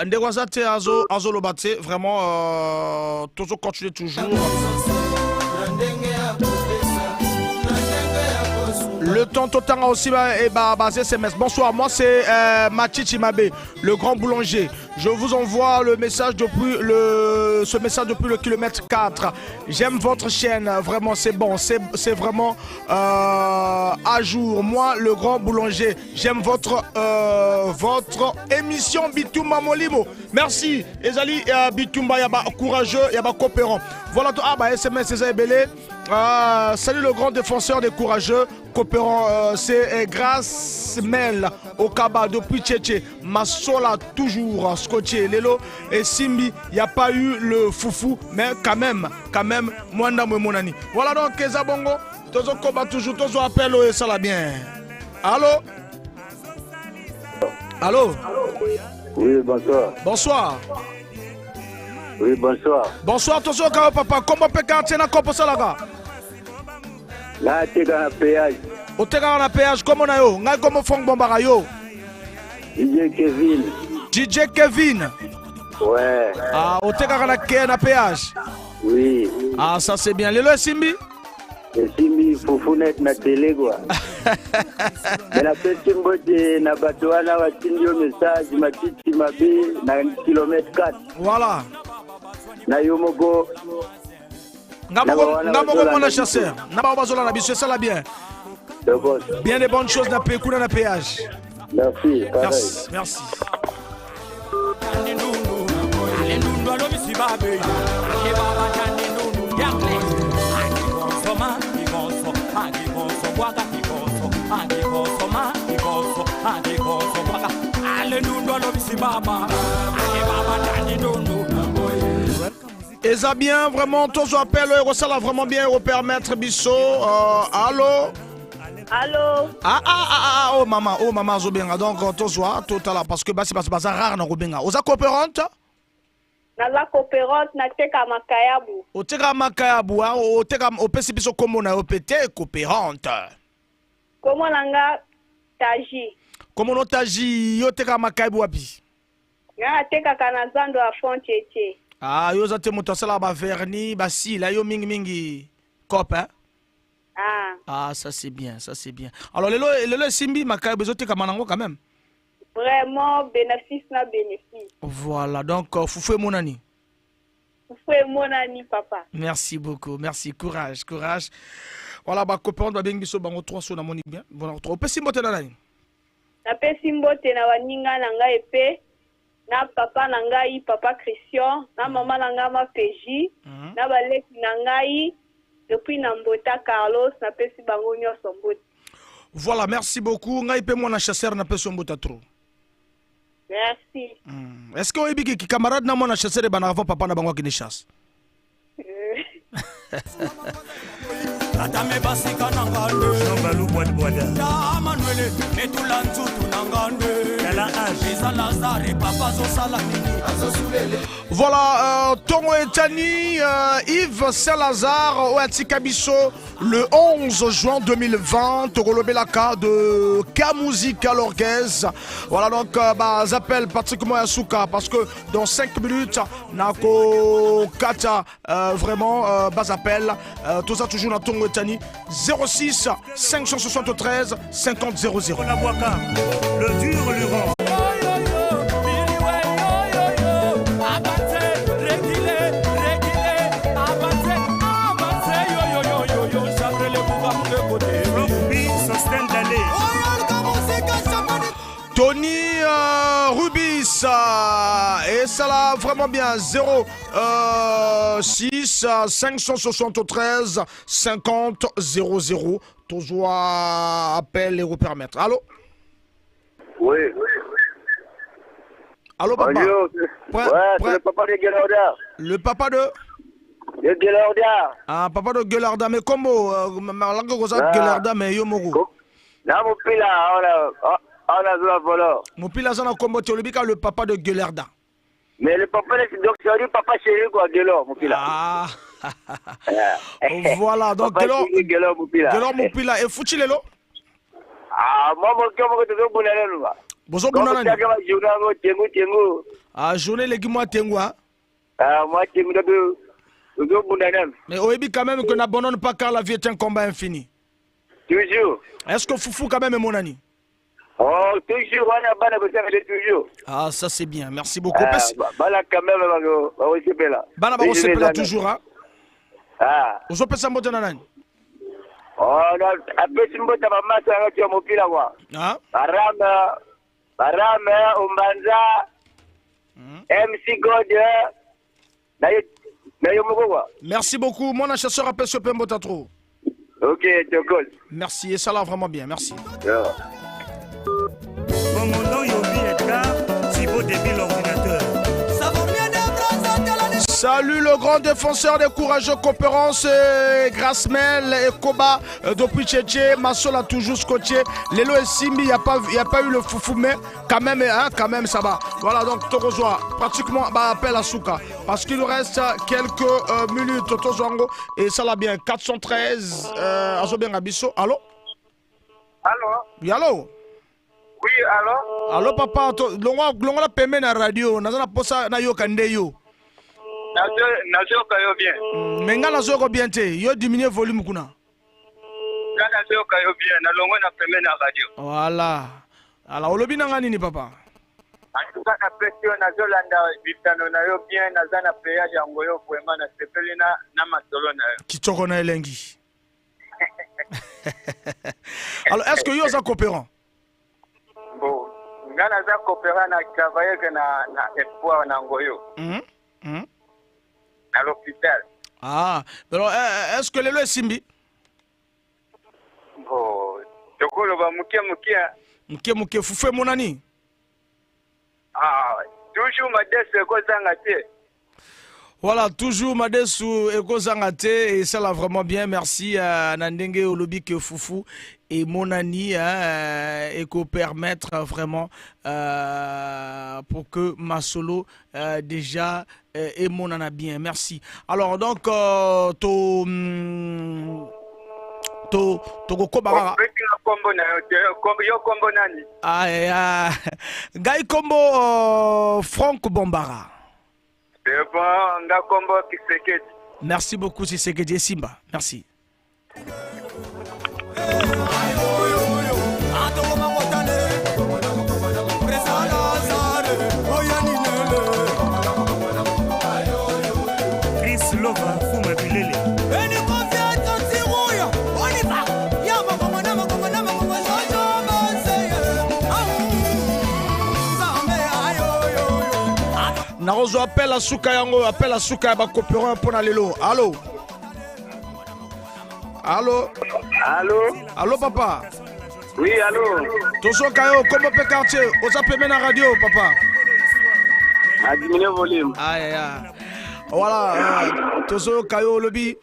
Ndegwazate Azo Lobate, vraiment Tozo continue toujours. Le temps total aussi est basé SMS. Bonsoir, moi c'est Machichi Mabe, le grand boulanger. Je vous envoie le message depuis ce message depuis le kilomètre 4. J'aime votre chaîne, vraiment c'est bon, c'est vraiment à jour. Moi, le grand boulanger, j'aime votre émission Bitumba Molimo. Merci, Ezali Bitumba, yaba courageux, yaba coopérant. Voilà, SMS, c'est Belé. Salut le grand défenseur des courageux, coopérant, c'est grâce Mel au Kaba depuis Tchétché, Massola toujours scotché, Lelo et Simbi, il n'y a pas eu le foufou, mais quand même, moi mon ami. Voilà donc Kezabongo, Tozo Koba toujours, Tozo appel et ça la bien. Allô? Oui, bonsoir. Bonsoir. Oui, bonsoir. Bonsoir, Tozo Kao papa, comment peut quartier na kopo salaga? Là, tu as un péage. Au terrain na péage, comment na yo? Ngai comment font bombara yo? DJ Kevin. Ouais. Ah, au terrain na péage. Oui. Ah, ça c'est bien. Lelo Simbi? Simbi, Foufounet na télé quoi. Mais la Pessimbote na Batoana wa tindio message Matiti Mabe na kilomètre 4. Voilà. Na Yomogo. Ngaboko mon chasseur. Naba bazola na biso ça la bien. Bien des bonnes choses na Pékouna na péage. Merci. Merci. Et ça bien, vraiment, tous appels, ça l'a vraiment bien, au permettre, Bisso. Allô? Oh maman, Zobenga. Donc, tous total, parce que c'est pas rare, na Robenga. Oza coopérante? Na coopérante, na teka makayabu. O teka makayabu, o teka, o pesi biso komo na opete coopérante. Comment langa taji? Comment no taji, yo teka makayabu wapi? Na teka kanazando a fontiete. Ah, yo zate motasala ba verni, ba si, là yo mingi copain. Ah, ça c'est bien, ça c'est bien. Alors, le Simbi, Makaï, besoin Kamanango quand même. Vraiment, bénéfice na bénéfice. Voilà, donc, Foufou mon ami. Foufou mon ami, papa. Merci beaucoup, merci, courage. Voilà, bah, copain, on va bien biso, bango 3 sous na moni bien. Voilà, on peut simboter na nani. Na pe simboter na waninga nanga épée. Na papa nangai, papa Christian, na maman nanga ma PJ, na balek nangai. Depuis Nambota Carlos, na pesi bango nyonso mbote. Voilà, merci beaucoup. Ngai pe moi na chasseur na pesi mbota trop. Merci. Est-ce que oyebi ki camarade na moi na chasseur bana avant papa na bango ki ne chasse? Voilà, Tongo Etani, Yves Saint-Lazare, Oati Kabiso, le 11 juin 2020, Togolo Belaka de K-Musique à l'orchestre. Voilà donc, j'appelle Patrick Moyasuka parce que dans 5 minutes, Nako Kata, vraiment, j'appelle, tout ça toujours dans Tongo Etani, 06 573 50 00. Le dur lui rend. Tony Rubis et ça là vraiment bien 06 573 50 00 toujours appel et vous permettre. Allô? Oui. Allô papa? Bonjour. C'est le papa de Guelarda. Le papa de? De Guelarda. Ah, papa de Guelarda, mais comment Guelarda mais yo mogo. Là mon pila on a vu la voleur. Mon pila zana combo tolobika le papa de Guelarda. Mais le papa donc c'est du papa chéri quoi Guelor mon pila. Ah. Voilà donc Guelor mon pila et fouti lelo. Ah moi mon cœur me te bonana lwa. Bozo bonana. Tengu. Ah journée les moi tengu ah. Ah moi tengu de bonana. Mais oebi quand même que n'abandonne pas car la vie est un combat infini. Toujours. Est-ce que Foufou quand même est mon ami? Oh, toujours, on a bana toujours. Ah, ça c'est bien, merci beaucoup. Bana quand même, on se fait là. Bana on se fait là toujours, hein? Ah. On se fait ça, moi, nani? Oh, non, après, si moi, tu vas m'assurer que tu as mon pile à moi. Ah? Barame, Umbanza, MC God, merci beaucoup, mon chasseur appelle ce Pembotatro. Ok, tu cool. Merci, et ça là vraiment bien, merci. Yeah. Mon nom Yobi Edgar, Thibaut débile l'ordinateur. Salut le grand défenseur des courageux coopérances, Grasmel et Koba depuis Tchétché, Massol a toujours scotché, Lélo et Simbi, il n'y a pas eu le foufou, mais quand même ça va. Voilà donc Torozoa, pratiquement appel à Souka, parce qu'il nous reste quelques minutes, Tozoango, et ça l'a bien, 413, Azobien Abisso, allô? Allô? Oui, allô? Oui, allô? Allô papa, l'on a payé na radio, on a posa na yo kande yo. Nazo kayo bien. Mais nga nazo ko bien te, yo diminuer volume kuna. Nga nazo kayo bien, na longo na peme na radio. Voilà. Alors olobi na ngani ni papa? En tout cas na pression nazo landa bitano na yo bien naza na péage yango yo vraiment na sepeli na masolo na yo. Kitoko na elengi. Alors est-ce que yo za coopérant? Bon, nga naza coopérant na travailler que na espoir na ngoyo. À l'hôpital. Ah, alors est-ce que les lois Simbi? Bon, tokolo ba muke fufé mon ani. Ah, toujours Madès ko zangate. Voilà, toujours Madessou et Kozangate, et ça là vraiment bien, merci à Nandenge Olobi que Foufou et mon ami et qu'on permettre vraiment pour que ma solo déjà et mon ana bien, merci. Alors donc to Kobara. Ah, Gaï Combo Franck Bombara. Merci beaucoup, c'est Segedje Simba. Merci. Chris Lova, Fuma Bilele. Narozo appelle à Souka Yango, appelle à Souka Yaba coopérant pour Nalelo. Allô? Allô? Allô? Allô papa? Oui, allô? Toso Kayo, comment peut quartier? Osa peme na radio papa? A diminuer volume. Aïe aïe. Voilà, Toso Kayo Lobby.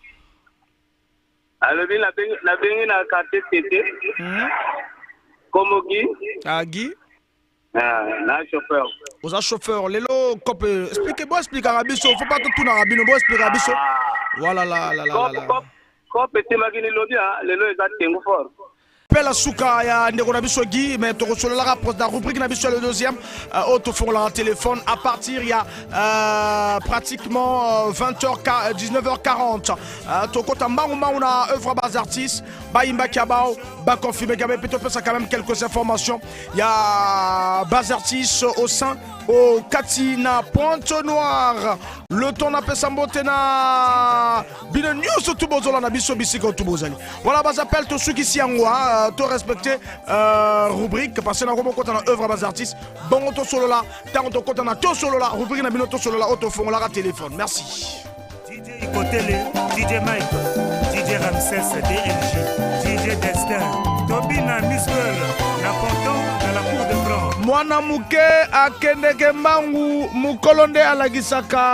Alors, il a bien une carte TT. Comme Guy. Ah, Guy. Na chauffeur. Vous êtes chauffeur. Lelo, expliquez-moi, expliquez à Rabiso. Il ne faut pas tout na Rabino. Bon, expliquez à Rabiso. Voilà, là. Quand petit magini lobby, lelo est à fort. Pela Souka ya Ndeko Nabiso Guy, mais tu reçois la rubrique Nabiso le deuxième. Autre font la téléphone à partir il y a pratiquement 19h40. Tu comptes en on a œuvre bas artistes, Baimba Kiabao, confirmé qu'il y avait peut-être quand même quelques informations. Il y a bas artistes au sein au Katina Pointe Noire. Le temps n'a pas samboté na bine news tout bozola na biso bisiko tout bozali. Voilà bas appel tous ceux qui s'y engouent. To respecter rubrique parce que na comme quand on œuvre bas artiste bon to solo là tant to quand on a to solo là rubrique na bino to solo là auto fond la téléphone. Merci. DJ Ikotele, DJ Mike, DJ Ramsès DLG, DJ Destin, Tobina Miss Girl, la Ponton dans la cour de France. Mwana muke akendeke mbangu mukolonde alagisaka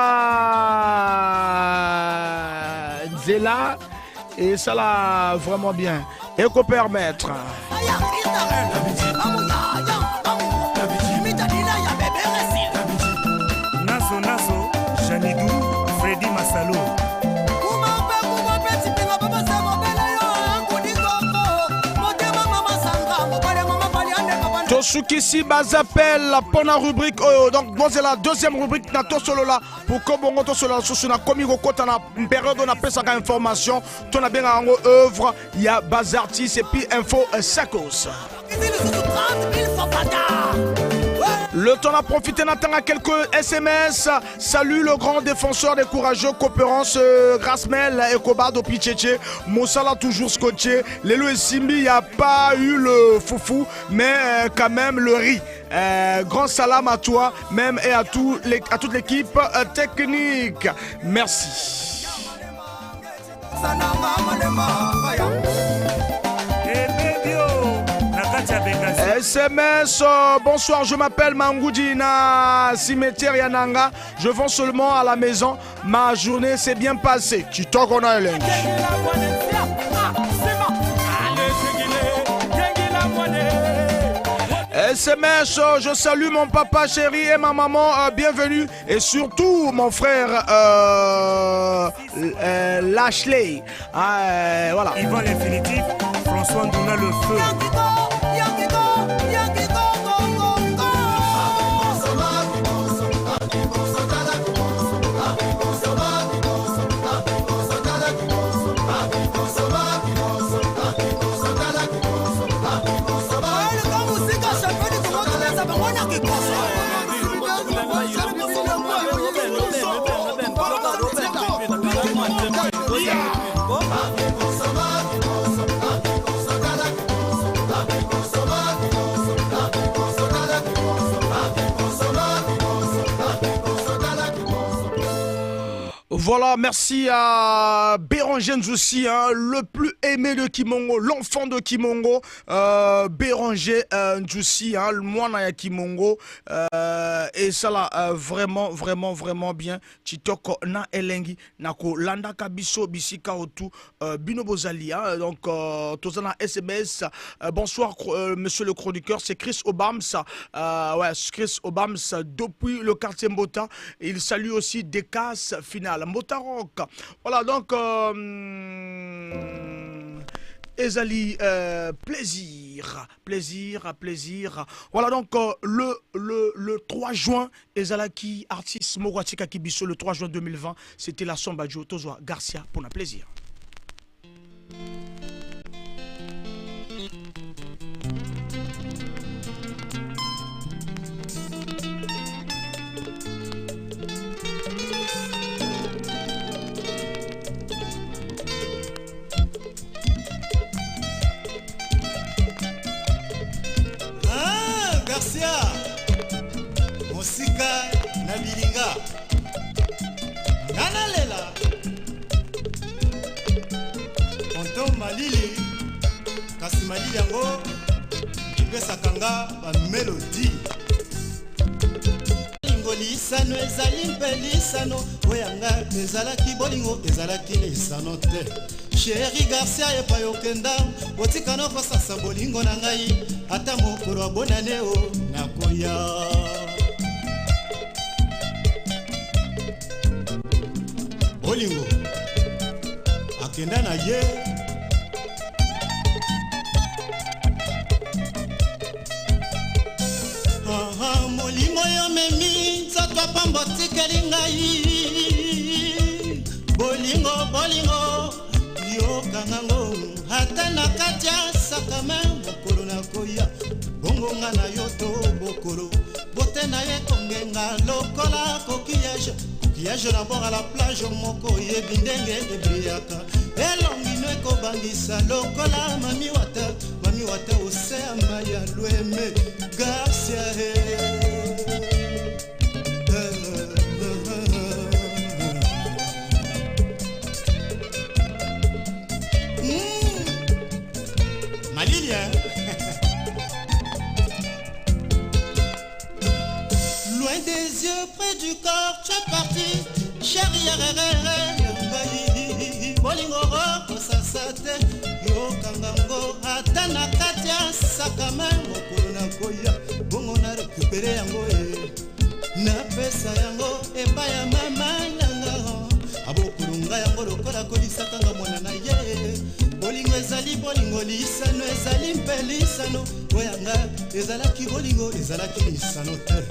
Zela et ça l'a vraiment bien. Et qu'on permettre. Naso, Janidou, Freddy Massalo. Tosuki bazapel pour la rubrique donc moi c'est la deuxième rubrique nato solo là pour que bon to solo sur na komi ko kota na période on appelle ça information ton a bien en œuvre il y a bas artiste et puis info Sakos. Le temps a profité n'attend à quelques SMS. Salut le grand défenseur des courageux coopérance Grasmel et Kobardo Picheche. Moussala toujours scotché. Lélo et Simbi, il n'y a pas eu le foufou, mais quand même le riz. Grand salam à toi, même et à toute l'équipe technique. Merci. SMS, bonsoir, je m'appelle Mangoudina Cimetière Yananga. Je vends seulement à la maison. Ma journée s'est bien passée. Kitoko on a SMS, je salue mon papa chéri et ma maman, bienvenue. Et surtout mon frère Lashley. Voilà. Yvan l'infinitif, François Ndouna le feu. Voilà, merci à Béranger Nzouci, hein, le plus aimé de Kimongo, l'enfant de Kimongo, Béranger Nzouci, hein, le moine à Kimongo, et ça là, vraiment bien. Chitoko na elengi, nako landa kabiso bisika otu, bino bozali, hein, donc tozana SMS. Bonsoir, monsieur le chroniqueur, c'est Chris Obams, ouais, Chris Obams depuis le quartier Mbota. Il salue aussi Decas Final. Motarok. Voilà donc Ezali plaisir. Voilà donc le 3 juin Ezalaki artiste Mogwatika Kibiso le 3 juin 2020 c'était la Samba Joe Tozoa Garcia pour un plaisir. Garcia Mosika na bilinga Nanalela Tonton Malili kasi Malili yango ipesakanga ba melody Ingoli lisano ezali mpe lisano oyanga ezalaki bolingo ezalaki lisano te Chéri Garcia epai okenda otikana kosasa bolingo na ngai ata mokolo wa bonane o nakoya bolingo akenda na ye molimo yo memi nzoto apambo tikeli ngai bolingo bolingo yokangango ata na kati ya sakame mokolo nakoya bongo nga na yo to bokolo bote na ye kongenga lokola coquillage na bord à la plage moko yebi ndenge ebriyaka elongino ekobangisa lokola mami wata oseama ya lweme Garcia Malilia loin des yeux près du corps tu es parti chérie bolingo kosasate yokangango ata na kati ya sakame mokolo nakoya bongo na rekupere yango napesa yango epai ya mama nanga abokulunga yango lokola kolisakanga mwana na ye bolingo ezali bolingo lisano ezali mpe lisano oyanga ezalaki bolingo ezalaki lisano te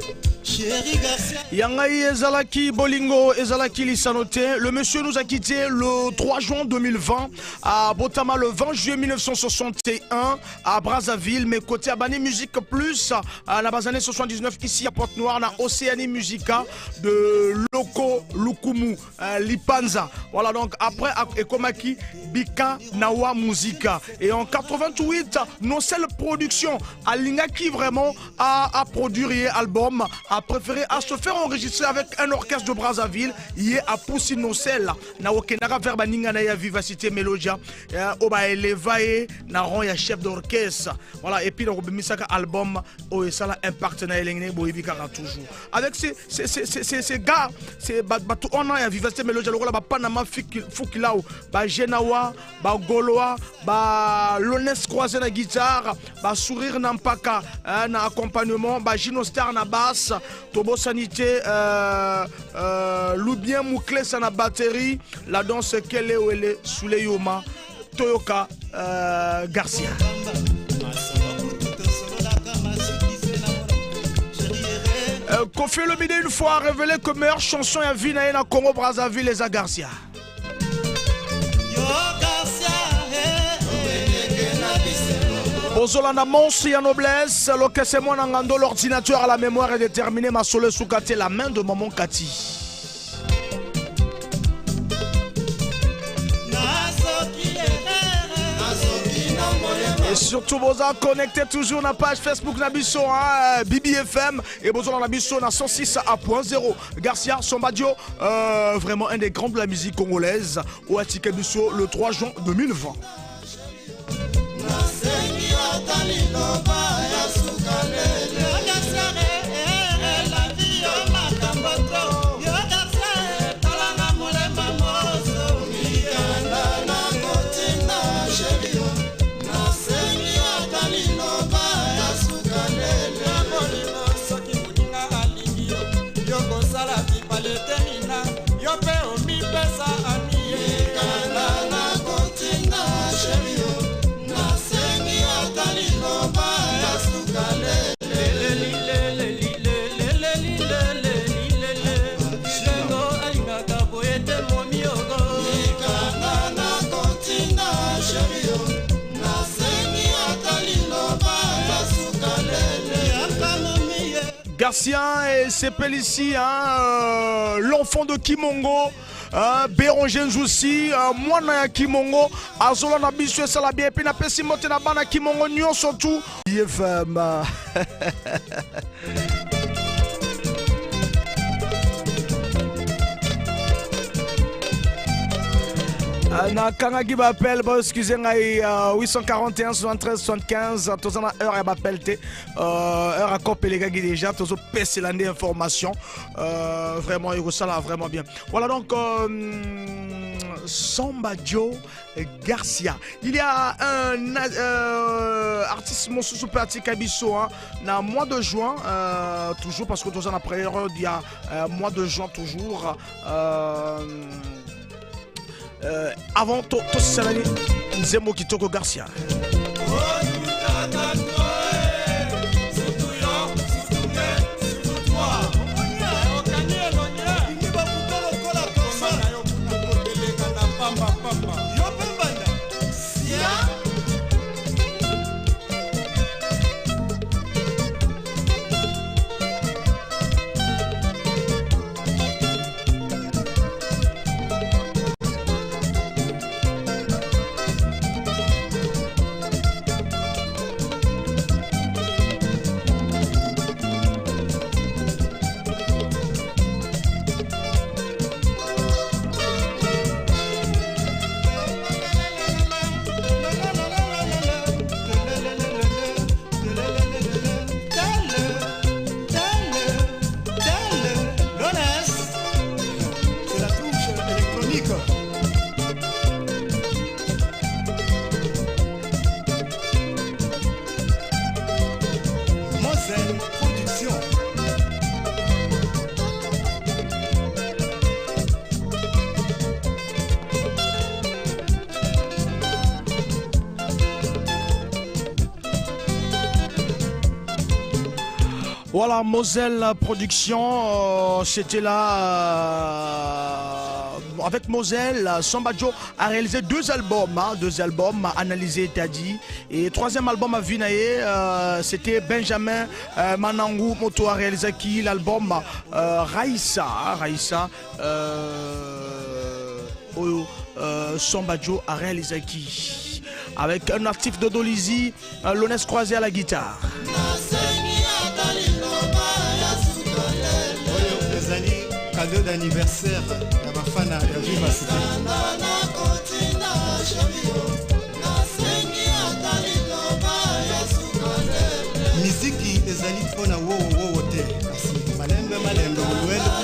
Chéri Garcia Yangai ezalaki bolingo ezalaki lisanote. Le monsieur nous a quitté le 3 juin 2020 à Botama, le 20 juillet 1961 à Brazzaville, mais côté Abani Musique Plus à la base années 79 ici à Pointe-Noire na Océanie Musica de Loko Lukumu Lipanza. Voilà donc après Ekomaki Bika Nawa Musica et en 88 Nocel Production à Lingaki vraiment à produire album a préféré à se faire enregistrer avec un orchestre de Brazzaville. Il est à Poussi Nocel na Okenara Verba Ningana ya Vivacité Melodia Oba Elevae na ron ya chef d'orchestre. Voilà et puis dans Misaka album Oesala un partenaire Elengné Boibikara toujours. Avec ces gars, c'est batu on a ya Vivacité Melodia le ba Panama Fukilao, ba Genawa, ba Goloa, ba Lones croisé na guitare, ba Sourire Nampaka na accompagnement, ba Gino Star na basse, Tobo Sanité, Loubien Moukles na batterie, la danse Kele Wele Souleyoma, Toyoka Garcia. Kofi Olomide une fois a révélé que meilleure chanson à vie na Congo Brazzaville les Garcia. Ozolana Monsi ya noblesse, l'occasion mon ngando l'ordinateur à la mémoire est déterminé ma sole soukate la main de maman Kati. Et surtout vous connectez toujours na page Facebook Nabiso BBFM et vous Nabiso na 106.0 Garcia Sombadio vraiment un des grands de la musique congolaise au Atikabiso le 3 juin 2020. Garcia et c'est ici, l'enfant de Kimongo, Béranger Njoussi, Mwana Kimongo, Azola Nabiso et Salabie, et puis na pesi mote na bana Kimongo, Nyon surtout. IFM. Na kanga qui m'appelle, bon excusez-moi, 841 73 75, tous en a heure à m'appelle heure à couper les gars qui déjà, tous au PC l'année information, vraiment il ça là vraiment bien. Voilà donc Samba Joe Garcia. Il y a un artiste mon super artiste Kabiso dans le mois de juin, toujours parce que dans la période il y a mois de juin toujours. Avant tout c'est l'année Nzembo Kitoko Garcia. Voilà, Moselle Production, c'était là. Avec Moselle, Samba Joe a réalisé deux albums, Analysé Tadi. Et troisième album à Vinaye, c'était Benjamin Manangou Moto a réalisé qui l'album Raïssa. Samba Joe a réalisé qui avec un artiste de Dolizy, Lones Croisé à la guitare. Cadeau d'anniversaire ya bafana ya Viva Cité. Miziki ezali mpona wowo te kasi malembe lwelo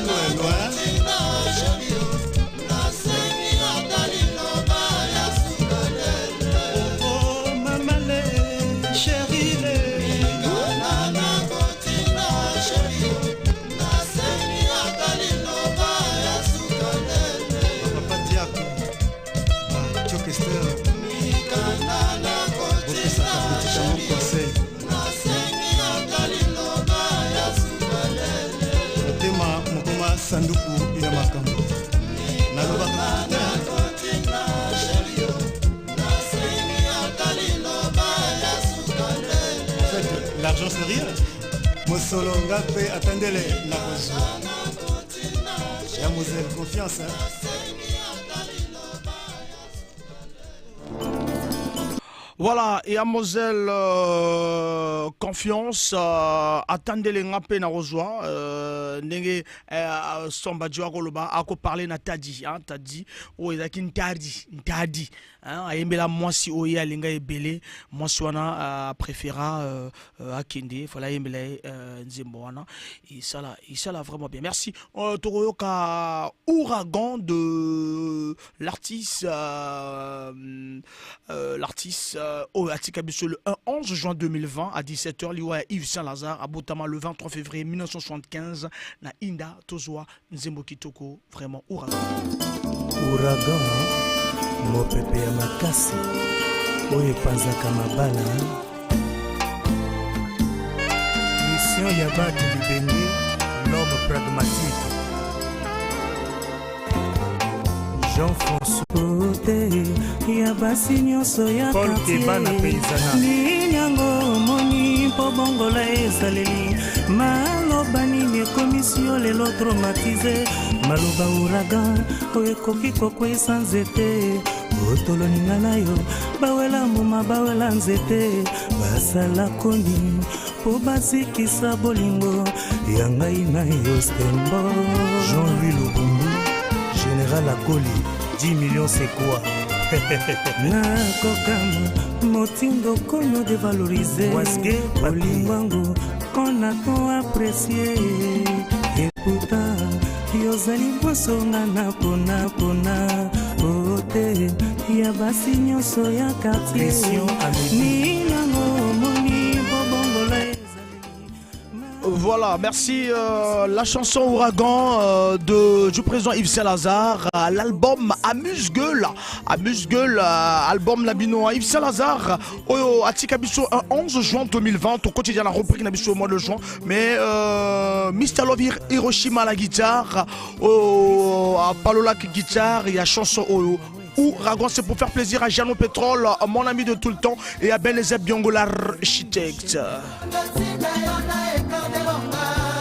sanduku ina makambo nalobaka l'argent c'est rien mosolonga pe attendez-le la kozwa ya Moselle confiance Voilà, et à Moselle confiance, attendez les ngapé na rozwa, nenge Samba Joe akoloba ako parler na Tadi, Tadi, o ezaki ntadi, ayembela mwasi oye alinga ebele, mwasi wana préféra akende, fala yembela nzembo wana, et ça là vraiment bien. Merci. Toroyoka Ouragan de l'artiste au Atikabiso le 11 juin 2020 à 17h, Liwa Yves Saint-Lazare à Botama le 23 février 1975 na Inda Tozoa Nzembo Kitoko, vraiment Ouragan. Ouragan mopepe ya makasi oyo panzaka mabala mission ya bato libenge l'homme pragmatique Jean-François ya basi nyonso ya Paul Kebana Peizana Ninyango moni po bongola ezaleli maloba nini ekomisio lelo traumatisé maloba Ouragan oyo ekoki kokwesa nzete otoloninga na yo bawela mbuma bawela nzete basala koni po bazikisa bolingo ya ngai na yo Stembo Jean-Louis Lubumbu Général Akoli 10 millions c'est quoi nakokama motindo kono dévalorisé olingwangu on a tant apprécié et pourtant yozali bosonga na pona ote ya basi nyonso ya quartier ninango moni bobongola. Voilà, merci. La chanson Ouragan du président Yves Saint-Lazare, l'album Amuse-Gueule, album Labino Yves Saint-Lazare, Atika Bisso, 11 juin 2020, au quotidien, la reprise Nabisso au mois de juin, mais Mr. Love Hiroshima la guitare, à Palola guitare, il y a chanson Ouragan, c'est pour faire plaisir à Jeannot Pétrole, mon ami de tout le temps, et à Benezeb Biongo, l'architecte.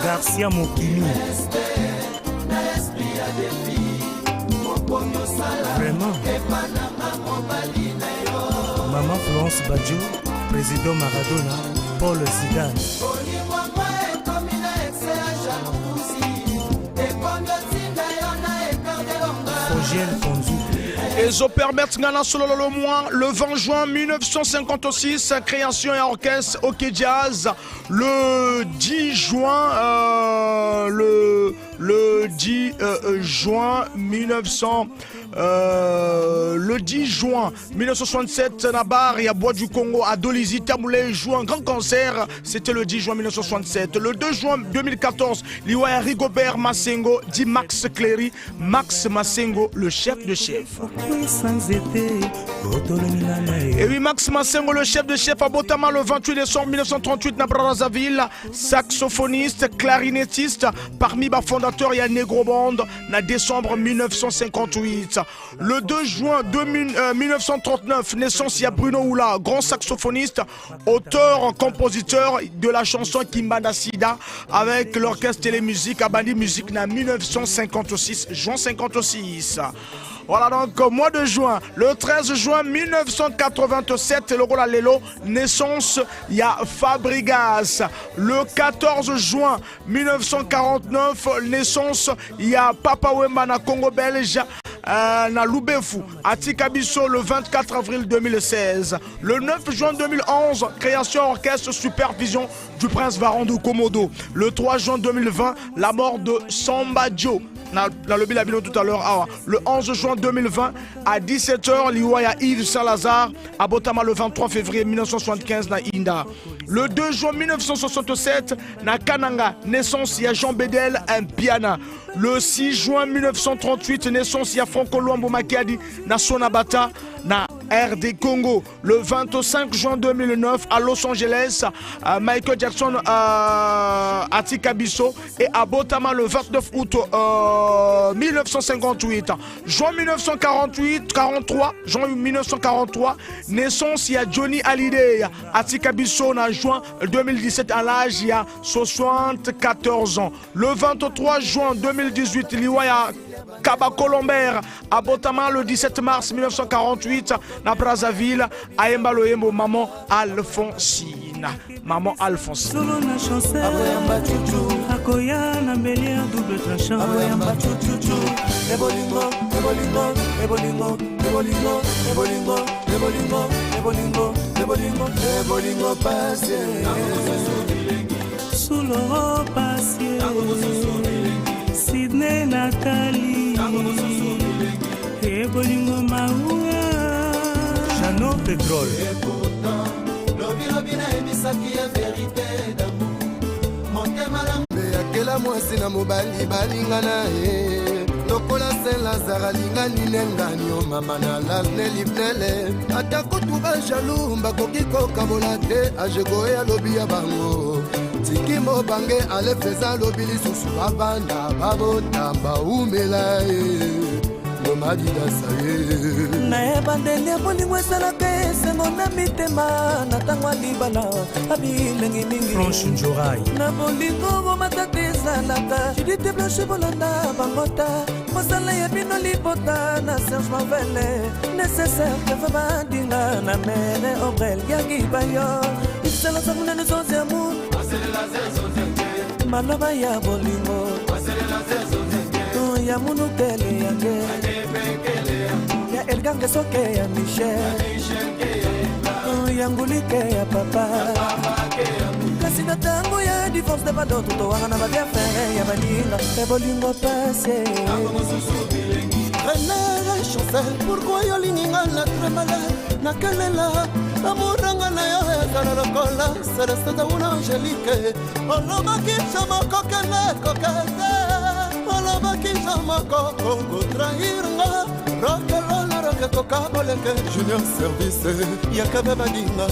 Garcia Mokini. Vraiment. Maman Florence Badjo, président Maradona, Paul Zidane. Fogiel Ponzu. Et zo permettre Ngana solo le mois, le 20 juin 1956, création et orchestre OK Jazz. Le 10 juin, le 10 juin 1967, Nabar et à Bois du Congo, à Dolizy, Tamoulé joue un grand concert. C'était le 10 juin 1967. Le 2 juin 2014, Liwaya Rigobert Massengo, dit Max Cléry, Max Massengo, le chef de chef. Et oui, Max Massengo, le chef de chef à Botama, le 28 décembre 1938, na Brazzaville, saxophoniste, clarinettiste, parmi les fondateurs, il y a Negro Band, na décembre 1958. Le 2 juin 1939, naissance, il y a Bruno Oula, grand saxophoniste, auteur, compositeur de la chanson Kimbanda Sida, avec l'orchestre Télémusique, Abandi Musique, na 1956, juin 56. Voilà donc mois de juin, le 13 juin 1987, le Rola Lelo, naissance, il y a Fabregas. Le 14 juin 1949, naissance, il y a Papa Wemba na Congo belge, na Lubefu, Atika Bisso le 24 avril 2016. Le 9 juin 2011, création orchestre supervision du prince Varando Komodo. Le 3 juin 2020, la mort de Samba Joe. Dans le Bilabino tout à l'heure, le 11 juin 2020 à 17h, Liwaya Yves Saint-Lazare à Botama le 23 février 1975 na Inda. Le 2 juin 1967 na Kananga, naissance il y a Jean Bedel un piana. Le 6 juin 1938, naissance il y a Franco Luambo Makiadi na Sonabata na RD Congo. Le 25 juin 2009 à Los Angeles, Michael Jackson à Tikabiso et à Botama le 29 août 1958. Juin 1943, naissance il y a Johnny Hallyday à Tikabiso en juin 2017 à l'âge il y a 74 ans. Le 23 juin 2018, Liwaya Kaba Colomber à Botama le 17 mars 1948 na Brazzaville à Embaloyembo maman Alphonsine. Maman Alphonsine. Solo na chancer akoya na melia double tranchant. Ebolingo, ebolingo, ebolingo, ebolingo, ebolingo, ebolingo, ebolingo, ebolingo, ebolingo passé. Solo passé. Sydney Nathalie. Ebolingo maua. Jeannot Pétrole. Akela mwasi na mobali balingana lokola Saint-Lazare alingani nengani mama na lasne livnele atakutu bajalu bakoki kokabola te ajegoye alobi ya bango tiki mobange alefeza lobi lisusu babanda babotamba umela nayeba ndenge bolingo esalaka esengo na mitema na ntango ya libala abilengi mingi na bolingo bomata te ezalaka judite blanche bolanda bangota mosala ya bino libota na serge mavele nécessaire kefa bandinga na mere obrel yaki bayo isalasa munene zozi amour maloba ya bolingo ya munukele yange ya Elgange soke ya Michel Yangulike ya papa kasi na tango ya divorce de badoto to wana ba bien faire ya balinga e bolingo passé René Chancel pourquoi yo lininga la tremala na kelela amuranga na yo ya karolokola seresta una angelique oloba kisha makokele kokete oloba kisha makoko trahirnga rokelola rokekoka boleke junior service ya kababadinga.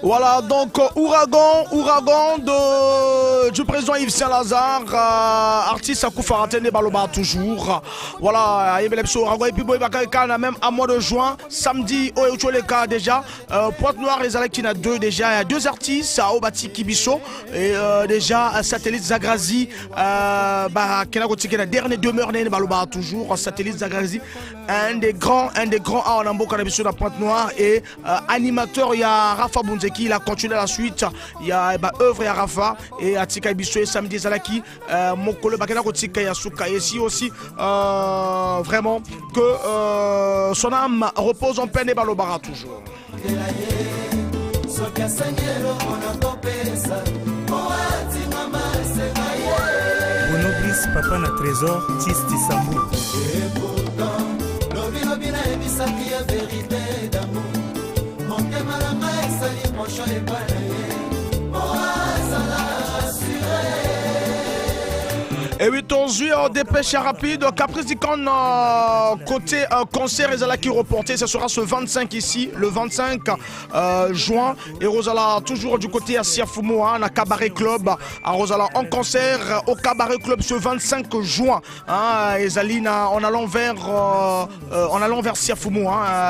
Voilà, donc Ouragan du président Yves Saint-Lazare, artiste à Koufaratene Baloba toujours. Voilà, il y a Ouragan et puis même à mois de juin, samedi, au Tcholeka déjà, Pointe-Noire et Zalakina 2 déjà, il y a deux artistes, Obati Kibiso et déjà Satellite Zagrazi, la dernière demeure Baloba toujours, Satellite Zagrazi, un des grands à Onambo Kanabiso de Pointe-Noire et animateur, il y a Rafa Bunzeki. Il a continué la suite. Il y a œuvre à Rafa et à Tika Ibiso et samedi Zalaki. Mokolo Bakena Kotika Yasuka. Et ici aussi, vraiment, que son âme repose en peine et Balobara toujours. Bono Brice, papa na trésor, Tisti Sambou. Et pourtant, lobi na ebisaki ya vérité d'amour. Et 8 juillet, dépêche rapide, Caprice d'Icon côté concert et qui reporté, ce sera ce 25 ici, le 25 juin. Et Rosala toujours du côté à Siafumu, à Cabaret Club, à Rosala en concert au Cabaret Club ce 25 juin. Et Zalina en allant vers Siafumu,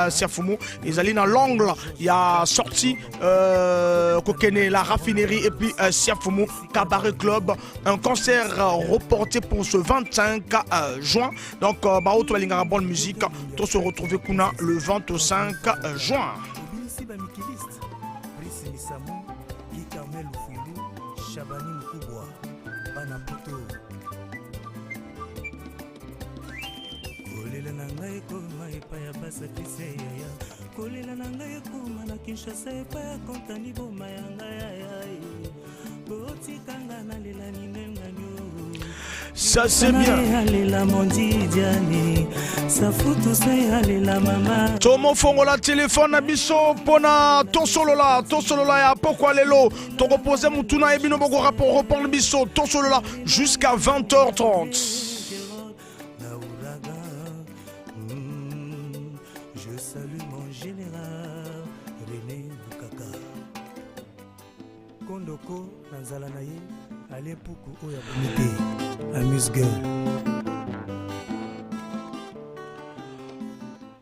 Siafumu. Et Zalina à l'angle, il y a sorti Kokene, la raffinerie et puis Siafumu, Cabaret Club, un concert reporté pour ce 25 juin. Donc, Baoto Alingara bonne musique. Tout se retrouver Kuna le 25 juin. Ça c'est bien. Tomo fongo la téléphone biso pona to solo la ya pourquoi lelo to reposer mutuna ebino boko rapport reprendre biso to solo la jusqu'à 20h30. Je salue mon général René Bukaka. Kondoko Nanzala naye Alain Poukou oya bonité amuse girl.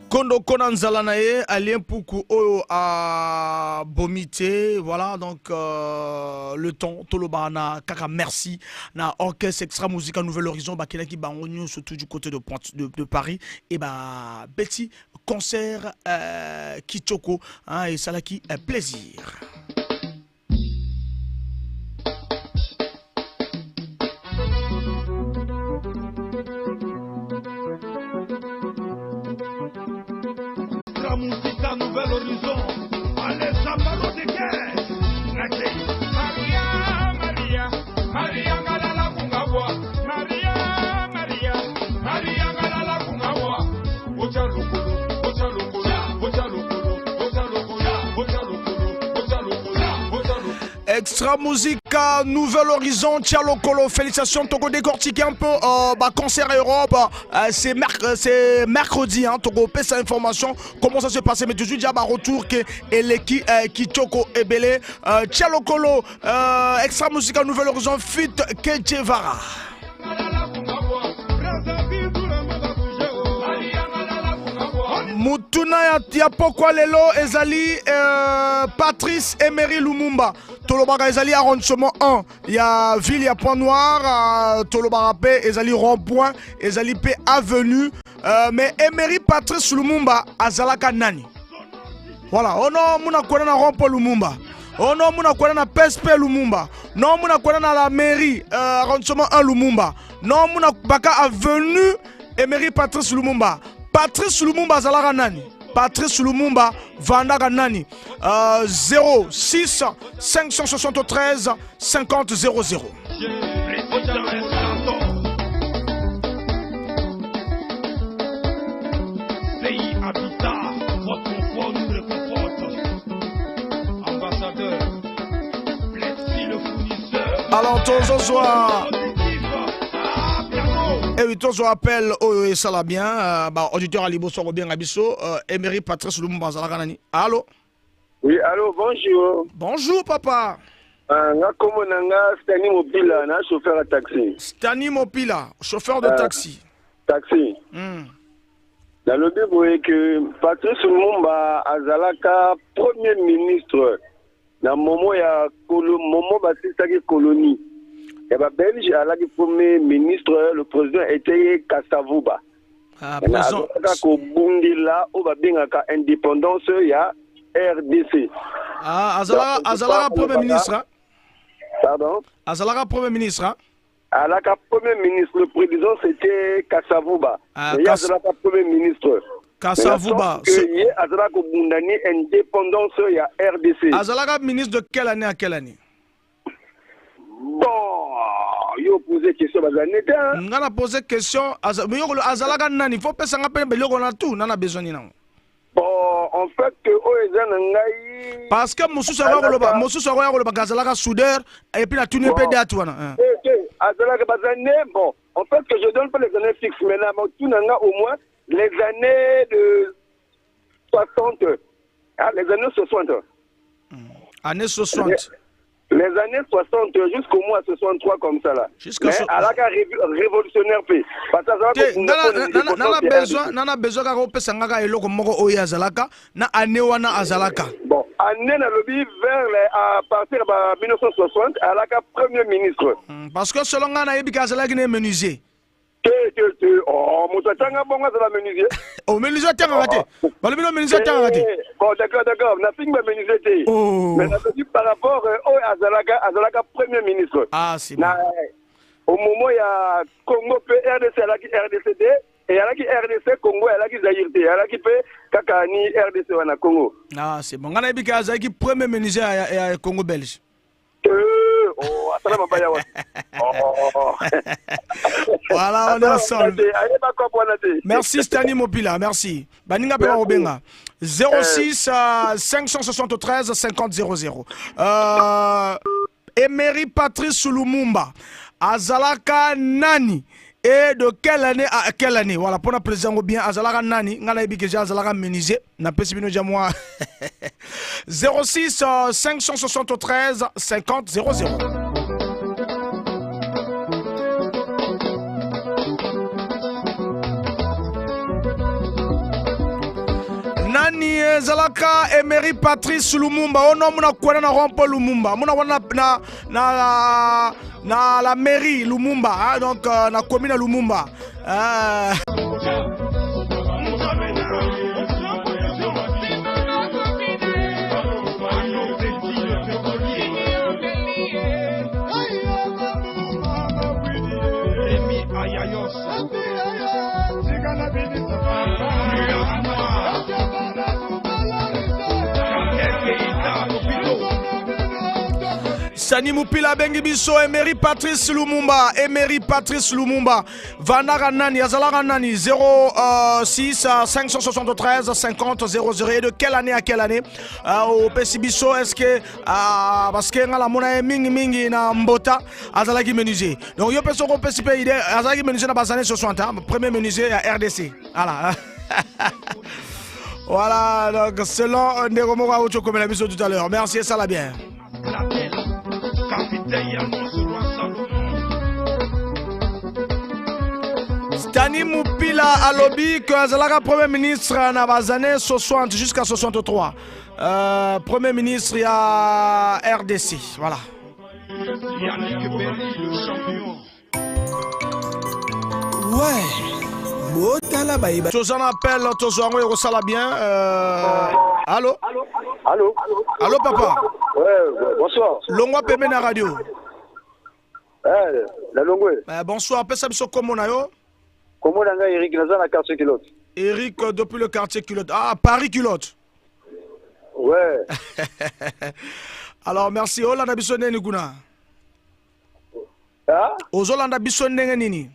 Kondo Konanzala naye Alain Poukou oyo a bomité. Voilà donc le temps Tolobana Kaka merci na orchestre extra musique à Nouvel Horizon bakela ki bangonyo surtout du côté de Paris et Betty concert Kitoko et Salaki plaisir. Musica Nouvel Horizon, allez Sambalo de Guerre, Maria, Maria, Maria Galala Kungawa, Maria, Maria, Maria Galala Kungawa, Ocha Lukulu, Ocha Lukulu, Ocha Lukulu, Ocha Lukulu, Ocha Lukulu, Ocha Lukulu, Ocha Lukulu. Extra Musica Nouvel Horizon, Tialo Kolo, félicitations, Togo décortiquer un peu concert Europe, c'est mercredi, Togo paie sa information, comment ça se passe, mais tout de suite, il y a un retour que Eleki Kitoko Ebele, Tialo Kolo, Extra Musica Nouvel Horizon, fit Kejevara. Mutuna ya pokwa lelo ezali Patrice Emery Lumumba. Tolobaka ezali arrondissement 1. Il y a ville, il y a Point Noir, Tolobaka pe ezali rond-point, ezali pe avenue. Mais Emery Patrice Lumumba azalaka nani? Voilà, ono muna kona na rond-point Lumumba. Ono muna kona na PSP Lumumba. Non muna kona na la mairie arrondissement 1 Lumumba. Non muna baka avenue Emery Patrice Lumumba. Patrice Lumumba azalaka nani? Patrice Lumumba vandaka nani? 06 573 50 00. Alors, Tozozoa. Et oui, Tozo appelle Oyo ça la bien. Auditeur Alibo Soro bien Abisso. Emery Patrice Lumumba Zalaganani. Allô? Oui, allô, bonjour. Bonjour, papa. Comment Stani Mopila, chauffeur de taxi. Stani Mopila, chauffeur de taxi. Taxi. Dans le but, vous voyez que Patrice Lumumba Azalaka, premier ministre. Dans le moment, il y a moment Baptiste colonie. Et bien, Belge, le premier ministre, le président était Kassavouba. Président. Là, où va bien indépendance, il y a RDC. Azalaka premier ministre. Pardon? Azalaka premier ministre. Azalaka premier ministre, le président c'était Kassavouba. Il y a Azalaka premier ministre. Kassavouba. Azalaka Bundani, indépendance, il y a RDC. Azalaka ministre de quelle année à quelle année? Bon, yo posé question bazaneta. Ngana posé question, Azalaka nani, faut pas s'en rappeler, mais on a tout, on a besoin de nous. Bon, en fait, que parce que Moussou Soroya Roloba Gazalaka soudeur, et puis la tune PD à toi. Azalaka bazané, bon, en fait, que je donne pas les années fixes, mais là, tout n'a au moins les années de 60. Les années 60. Années 60. Les années 60 jusqu'au mois 63 comme ça là. Jusqu'à Alaka révolutionnaire fait. Parce que nana besoin ka ko sangaka eloko moko oya Azalaka na année wana Azalaka. Bon, année na lobby vers à partir de 1960 Alaka premier ministre. Parce que selon ngana yebi ka Azalaka ne menuisier. Oh, Moutachanga bonga de la menuisier. Oh, menuisier tanga raté. Balbino menuisier tanga raté. Bon, d'accord. Na fing menuisier. Mais ça dit par rapport au Azalaka premier ministre. Ah, c'est bon. Au moment il y a Congo RDC RDCD et alaki RDC Congo alaki Zaïre alaki pe kakani RDC wana Congo. Ah, c'est bon. Ngana yebi ka Azalaki premier menuisier à Congo belge. Oh, assalamu alaikum. Voilà, on est ensemble. Merci Stani Mopila, merci. Baninga Pema Obenga. 06 573 50 00. Emery Patrice Lumumba. Azalaka Nani. Et de quelle année à quelle année? Voilà, pour la président bien, Azalaka Nani, Ngana Ebikeja, Azalaka Menisé, n'a pas si bien moi. 06 573 50 00. Nani Zalaka Emery Patrice Lumumba. Oh non, muna kwa na rompo Lumumba. Muna wana na la mairie Lumumba, donc na commune Lumumba. Sani Mupila bengi biso Emery Patrice Lumumba. Emery Patrice Lumumba. Vandaka nani, Azalaka nani. 06 573 50 00. Et de quelle année à quelle année? Au Pessibiso, est-ce que parce que la mona mingi na mbota Azalaki menuisier. Donc yo peso ko Pessipe idée Azalaki menuisier na bazane 60. Premier menuisier à RDC. Voilà. Voilà, donc selon Ndegomora Ocho comme la biso tout à l'heure. Merci, ça la bien. Stani Mupila alobi que Azalaka premier ministre na bazane 60 jusqu'à 63. Premier ministre il y a RDC, voilà. Ouais. Tous en appel, tous en roue, ça va bien. Allô? Allô, papa? Ouais, bonsoir. Longwa Peme na radio. La Longwe. Bonsoir, pesa biso komo na yo? Komo na nga Eric Naza na carte kilote. Eric depuis le quartier Culotte. Ah, Paris Culotte. Ouais. Alors, merci. Olanda Bissonne Niguna. Ah? Ozolanda Bissonne Nini.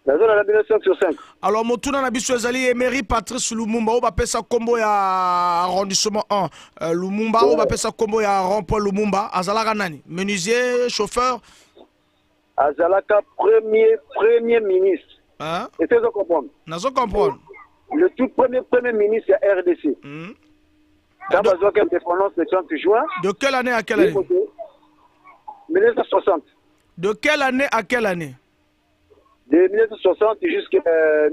La zone à la 5 sur 5. Alors, Motuna Nabiso Ezali Emery Patrice Lumumba. On va appeler ça combo ya arrondissement 1. Lumumba, on va appeler ça combo ya rond-point Lumumba. Azalaka Nani. Menuisier, chauffeur. Azalaka, premier ministre. Hein? Et tu dois comprendre. Nazo comprendre. Le tout premier ministre c'est RDC. Ça va jouer comme indépendance le 30 juin. De quelle année à quelle année? 1960. De quelle année à quelle année? De 1960 jusqu'à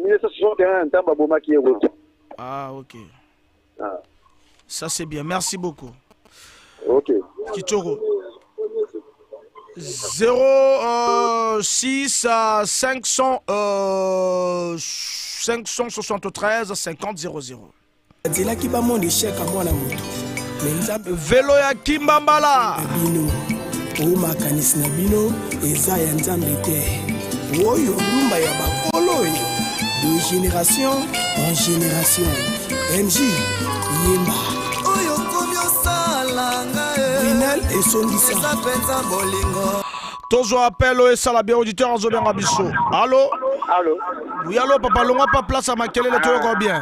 1961, temps Baboma qui est retour. Ah, ok. Ah. Ça, c'est bien. Merci beaucoup. Ok. Kitoro. 06 500 573 50 00. Vélo ya Kimbambala. Makanisi na bino eza ya nzambe te oyo lumba ya bakolo de génération en génération MJ yemba oyo komyo salanga final esongisa eza penza bolingo tozo appel et sala bien auditeur en zobenga biso. Allô? Allô? Oui, allô, papa, longa pas place à Makelele, tu vois bien?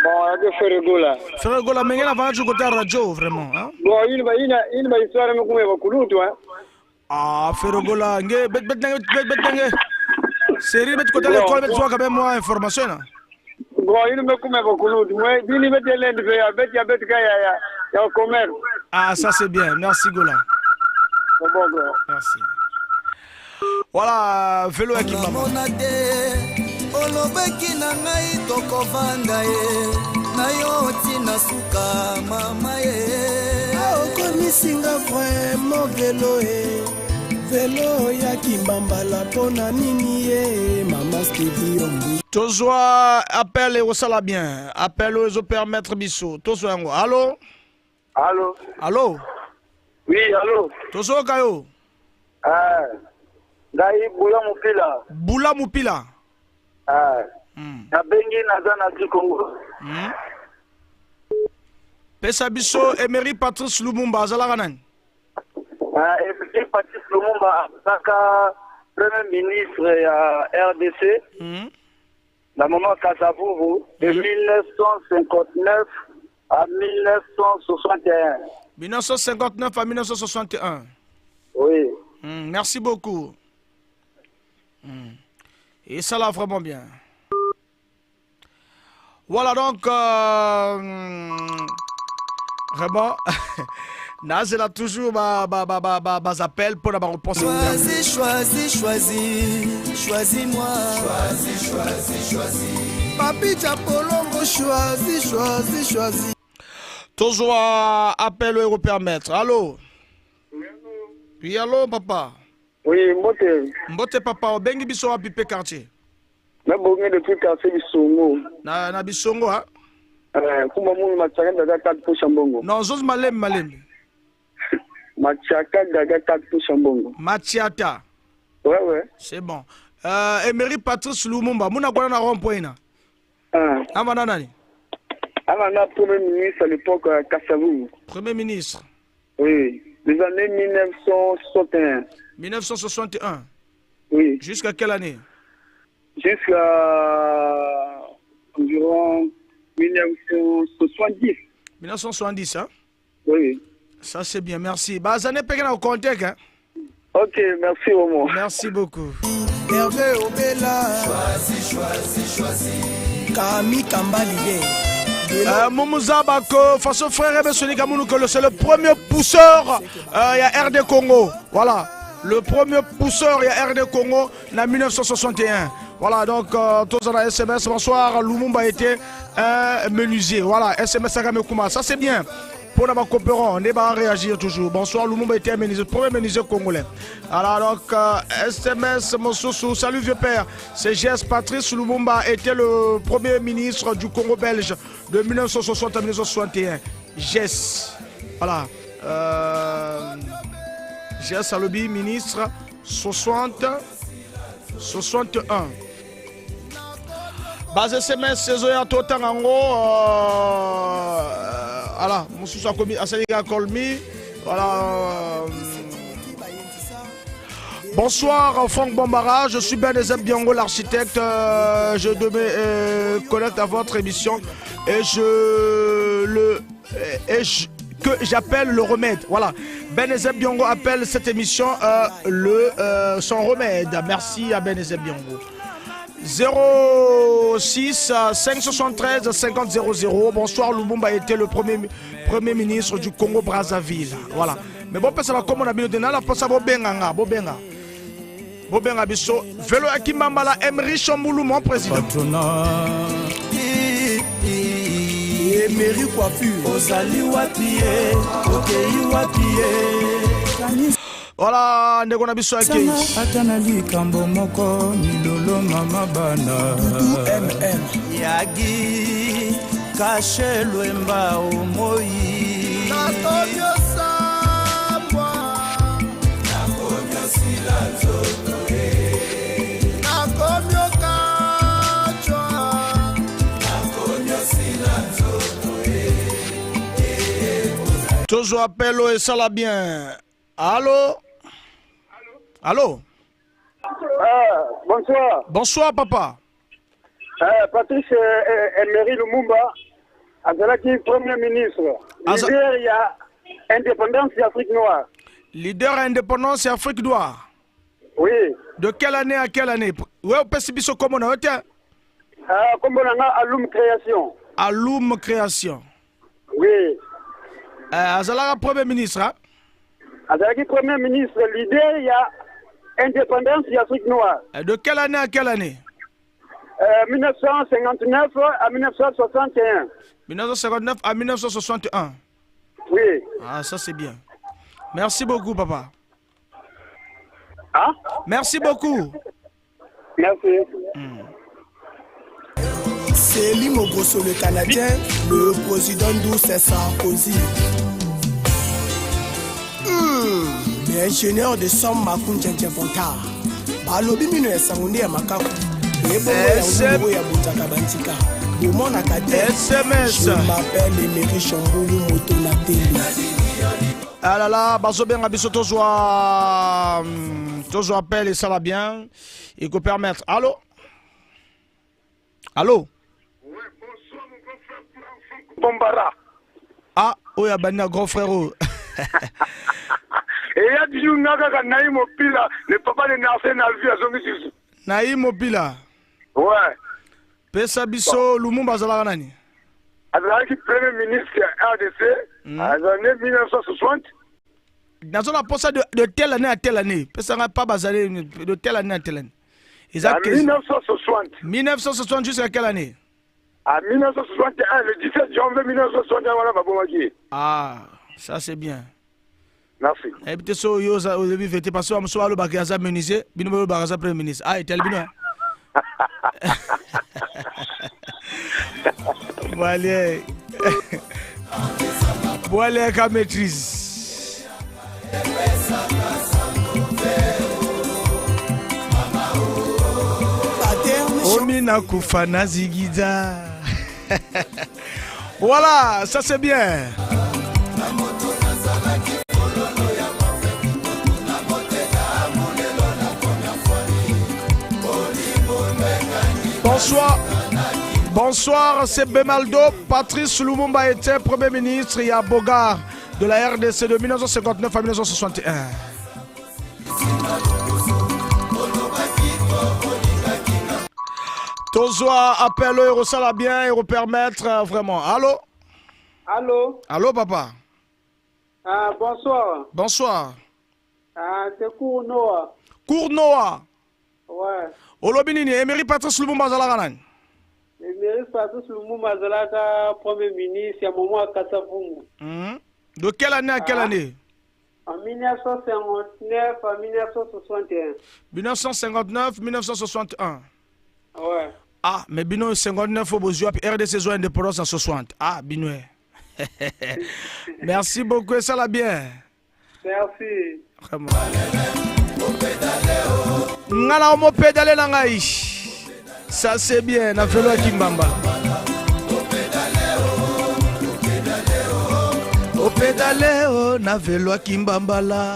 Bon, radio Ferregola. Ferregola, mais il y a du côté radio, vraiment. Hein? Bon, il va histoire de me couler, toi. Ah, Ferregola, bet série, bet côté l'école, bet soit quand même moi information. Bon, il me coupe beaucoup, moi, il me met l'Inde, il y a un commerce. Ah, ça c'est bien, merci Gola. Bon, merci. Voilà, vélo à Kimbamba. olobeki na ngai tokovanda ye na yo tina suka mama ye okomisinga vraimen velo ya Kimbambala mpona nini ye mama Stevie Ombi tozwa appel osala bien appel oyo ezopermettre biso tozwa yango. Allo? Allo? Allo? Oui, allo? tozoyoka yo? ngai Bula Mupila. Bula Mupila? nabengi naza na du Congo. Pesa biso Emery Patrice Lumumba azalaka nani? Emery Patrice Lumumba azalaka premier ministre ya RDC na moment Kasavubu de 1959 à 1961. 1959 à 1961. Oui. Merci beaucoup. Et ça l'a vraiment bien. Voilà donc, vraiment, Naz a toujours des appels pour la réponse. Choisis-moi. Papi Chapolongo, choisis. Toujours appel européen maître. Allô? Oui, allô, papa? Oui, Mbote. Mbote, papa, bengi biso à Pipé quartier. Na bonge de tout quartier Bisongo. Na Bisongo, hein? Kuma munu machaka daga 4 pour Chambongo. Non, zos malem. Machaka daga 4 pour Chambongo. Machiata. Ouais. C'est bon. Emery Patrice Lumumba, muna kwa na rond-point na. Amana nani? Amana premier ministre à l'époque Kasavubu. Premier ministre. Oui, les années 1961. 1961. Oui. Jusqu'à quelle année? Jusqu'à environ 1970. 1970, hein? Oui. Ça c'est bien, merci. Bah, ça n'est pas au contact, hein? Ok, merci au moins. Merci beaucoup. Hervé Obela. Choisis. Kami Kambali. Moumouza-Bako, façon frère Ebesoni Kamounouko, c'est le premier pousseur, il y a RD Congo. Voilà, le premier pousseur, il y a RD Congo en 1961. Voilà, donc, tous en SMS, bonsoir, Lumumba était un menuisier. Voilà, SMS Agamekuma, ça c'est bien. Pour nos coopérants, on est à réagir toujours. Bonsoir, Lumumba était un menuisier, premier menuisier congolais. Alors, donc, SMS Mossoussou, salut vieux père. C'est GS Patrice Lumumba était le premier ministre du Congo belge de 1960 à 1961. GS. Voilà. GS Alobi, ministre 61. Base SMS saison ya totango voilà mususu akomi asalika kolmi voilà. Bonsoir Franck Bombara, je suis Benezeb Biango l'architecte, je me connecte à votre émission et que j'appelle le remède. Voilà, Benezeb Biango appelle cette émission son remède. Merci à Benezeb Biango. 06 573 50 00. Bonsoir, Lumumba était le premier ministre du Congo Brazzaville. Voilà. Mais bon, ça va comme on a bien donné la place à Bobenga. Bobenga biso. Velo Akimambala Emery Chamboulou, mon président. Emery coiffure. Ozali wapie. Okei wapie. Voilà, ndeko na biso akei. Atana likambo moko milolo mama bana. Dudu MM. Yagi kache lwemba omoi. Nakomyo sambwa. Nakomyo silanzoto Nakomyo kachwa. Nakomyo silanzoto Tozo appelo et ça la bien. Allô? Allô? Bonsoir. Bonsoir, papa. Patrice Emery Lumumba, Azalaki Premier ministre. Leader, il y a indépendance et Afrique noire. Leader indépendance et Afrique noire. Oui. De quelle année à quelle année? Oui, au Pessibiso, comment on a été? Comme on a Aloum Création. Aloum Création. Oui. Azalaka Premier ministre, hein? Azalaki Premier ministre, leader, il y a indépendance et Afrique noire. De quelle année à quelle année? 1959 à 1961. 1959 à 1961. Oui. Ah, ça c'est bien. Merci beaucoup, papa. Hein? Merci beaucoup. Merci. C'est Limo Grosso, le Canadien, le président d'où c'est Sarkozy. L'ingénieur de Somme Makoun Tchenponta. Balobi mino ya sangundi ya makaku. Ebo ya butaka bantika. Bomona kate. SMS. Je m'appelle Emery Chamboulou Moto na télé. Ah là là, bazo bien abiso tozo appelle et ça va bien. Il peut permettre. Allô? Allô? Bombara. Ah, oui, Abania, grand frérot. Et il y a du jour, Naïm Opila, le papa de Narcène Alvi à Zongi. Naïm Opila. Ouais. Pesa Bisso, Lumumba Zalaranani. Azalaki Premier ministre RDC, à l'année 1960. Dans la poste de telle année à telle année. Pesa n'a pas basé de telle année à telle année. En 1960. 1960 jusqu'à quelle année? En 1961, le 17 janvier 1961, voilà ma bombardier. Ah, ça c'est bien. Merci. Et puis, so, yo, au début, faites parce que je le bagaza menisé, bino le bagaza premier ministre. Ah, et tel bino. Voilà. Voilà, qu'à maîtrise. Omina Koufana Zigida. Voilà, ça c'est bien. Bonsoir. Bonsoir, c'est Bemaldo. Patrice Lumumba était Premier ministre. Il y a Bogart de la RDC de 1959 à 1961. Tozoa appelle le Rosala bien et repermettre vraiment. Allô? Allô? Allô, papa? Bonsoir. Bonsoir. C'est Cournoa. Cournoa? Ouais. Olobinini, Emery Patrice Lumumba Zalaganan. Emery Patrice Lumumba Zalaga, Premier ministre, il y a un moment à Kassavungu. De quelle année à quelle année? En 1959 à 1961. 1959, 1961. Ouais. Ah, mais Bino 59 au Bozio, puis RDC Zoé indépendance en 60. Ah, Bino. Merci beaucoup, ça l'a bien. Merci. Vraiment. Ngala omo pédale na ngai. Ça c'est bien, na velo ya Kimbamba. Au pédaleo, na velo ya Kimbamba là.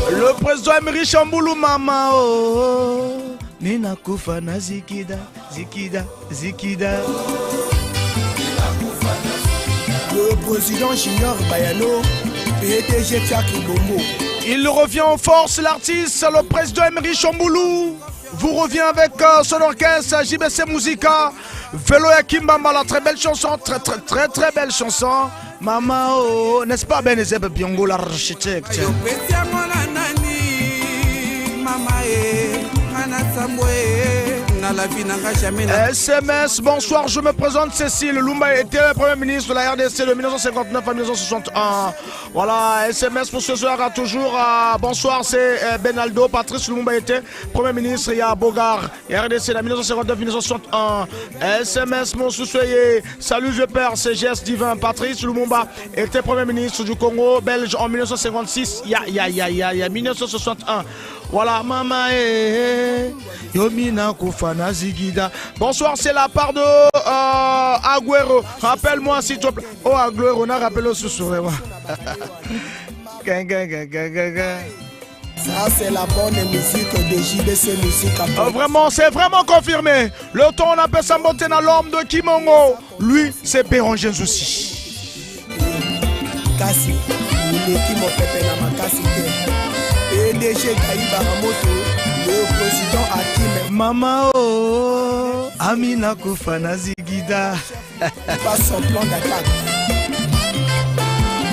Le président Emery Chamboulou mama oh. Nina kufa na zikida, zikida, zikida. Le président Junior Bayano, PDG Fiaki Bombo. Il revient en force, l'artiste, le président Emery Chamboulou. Vous revient avec son orchestre JBC Musica. Velo ya Kimbamba, la très belle chanson, très belle chanson. Mama oh, n'est-ce pas Benezeb Biongo l'architecte? SMS, bonsoir, je me présente Cécile Lumba était le premier ministre de la RDC de 1959 à 1961. Voilà, SMS pour ce soir toujours. Bonsoir, c'est Benaldo. Patrice Lumba était premier ministre. Il y a Bogar, RDC de 1959-1961. SMS, mon sous-soyer. Salut, je perds, c'est geste divin. Patrice Lumumba était premier ministre du Congo belge en 1956. Il y a 1961. Voilà, maman, Yomina Koufana Zigida. Bonsoir, c'est la part de Agüero. Rappelle-moi s'il te plaît. Oh, Agüero, on a rappelé au sous-souré. Ça, c'est la bonne musique de JBC Musique. Vraiment, c'est vraiment confirmé. Le temps, on appelle ça Montena, l'homme de Kimongo. Lui, c'est Pérongen aussi. Kassi, il est qui mon pépé na ma Kassi. PDG Kaïba Ramoto, le président Hakim. Mama oh, Amina Koufana Zigida. Pas son plan d'attaque.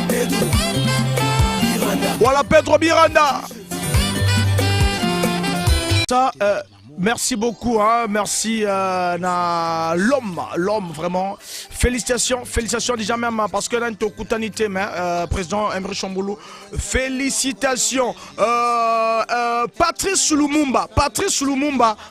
Pedro Miranda. Voilà Pedro Miranda. Ça, merci beaucoup, hein, merci l'homme vraiment. Félicitations déjà même parce que là une kutanité mais président Emery Chamboulou. Félicitations. Patrice Lumumba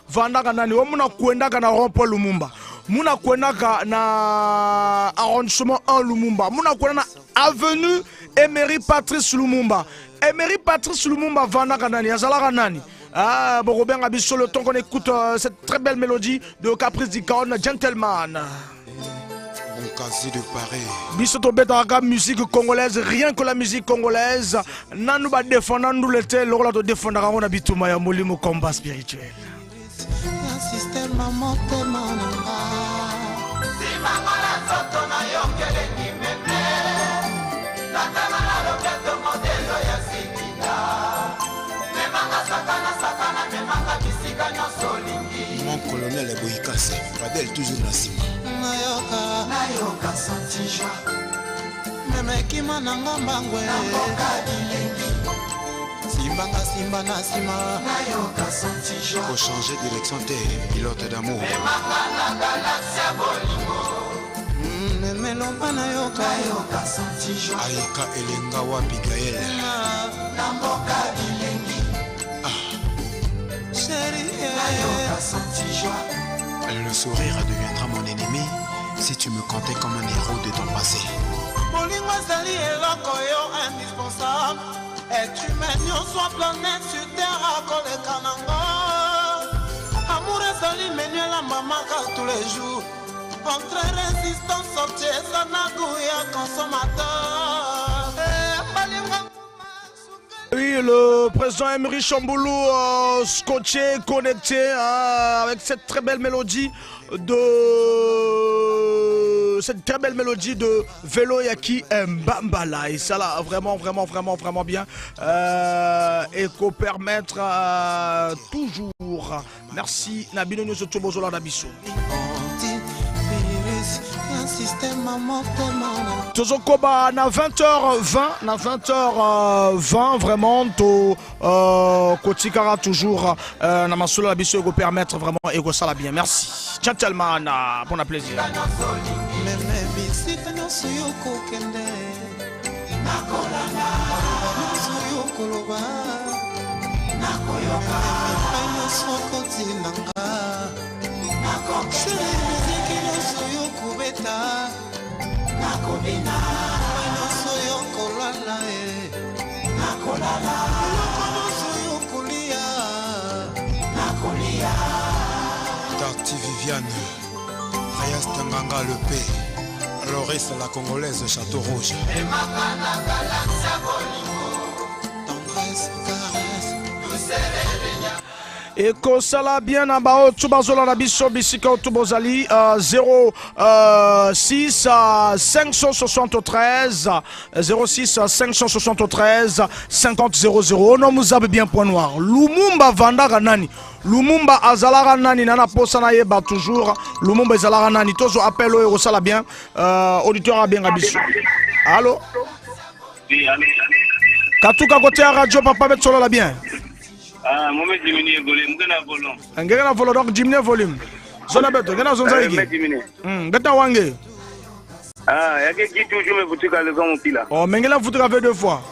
vandaka nani omuna kuendaka na rond-point Lumumba. Muna kuendaka na arrondissement 1 Lumumba. Muna kuendaka na avenue Emery Patrice Lumumba. Emery Patrice Lumumba vandaka nani azalaka nani. Ah, bon, Robert Abisso, le temps qu'on écoute cette très belle mélodie de Caprice d'Icône, Gentleman. Mon casier de Paris. Bissoto Betaka, musique congolaise, rien que la musique congolaise. Nanou va défendre, nous l'été, l'or de défendre, on habite tout Maya Molimo combat spirituel. Mon colonel Boïkasse, Fadel toujours na sima. Nayoka senti joie. Meme kima nanga mbangwe. Simba na sima. Nayoka senti joie. Faut changer direction te, pilote d'amour. Memanga na galaxia bolingo. Meme lomba nayoka senti joie. Aika elenga wapi Gaël. Na mboka bilengi. Le sourire deviendra mon ennemi si tu me comptais comme un héros de ton passé. Bolingo ezali eloko yo indispensable. Es-tu mignon soit planète sur terre akoleka nango. Amour ezali menu la mamaka tous les jours. Contre résistance sortie eza na goût ya consommateur. Oui, le président Emery Chamboulou scotché, connecté avec cette très belle mélodie de Velo Yaki Mbambala. Et ça là, vraiment bien. Et qu'on permettre toujours. Merci Nabino Nyoso Tobozola Nabiso. Tozokoba na 20h20 vraiment to kotikara toujours na masolo la biso go permettre vraiment et go sala bien. Merci. Gentleman, bon plaisir. Nakobina soyo kolala nakolala soyo kulia Tati Viviane, Reyes Tanganga le P, Loris la Congolaise Château Rouge. Et que ça l'a bien à Bao, Tubazola la biso bisika Tubozali 06 573 06 573 50 00. Non, vous avez bien point noir. Lumumba Vandara Nani. Lumumba Azalara Nani Nana Posana Yeba toujours. Lumumba Azalara Nani. Tozo appel au ça l'a bien. Auditeur a bien rabisso. Allô? Katuka côté radio, papa met solo la bien. Ah, moi je diminue le volume, ngena volume. Ngena volume donc diminue volume. Zona beto, ngena zonza iki. Ngeta wange. Ah, yake kitu me futuka le comme pila. Oh, mais ngela futuka fait 2 fois.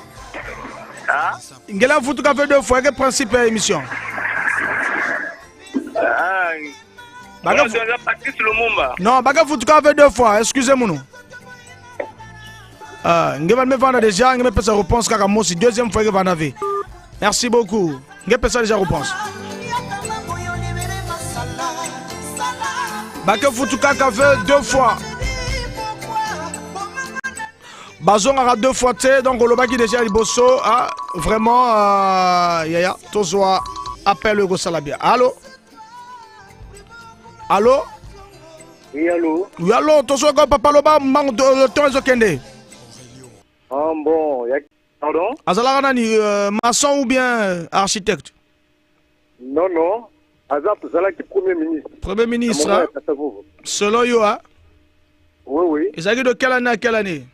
Ah? Ngela futuka fait 2 fois, quel principe émission? Ah. Baga Patrice Lumumba. Non, baga futuka fait 2 fois, excusez-moi nous. Ah, ngeba me vendre déjà, ngeba pesa réponse kaka mosi deuxième fois que va naver. Merci beaucoup. Ngeba pesa déjà réponse. Baga futuka fait 2 fois. Bazon aura 2 fois T, donc le baki déjà liboso, ah, vraiment, yaya, tozoa, appelle le Gossalabia. Allô? Allô? Oui, allô? Oui, allô, tozoa, papa loba, manque de temps, ils ont kende. Ah bon, pardon? Azala nani, maçon ou bien architecte? Non, non, Azap, Zalaki Premier ministre. Premier ministre, hein? Selon yo, hein? Oui, oui. Il s'agit de quelle année à quelle année?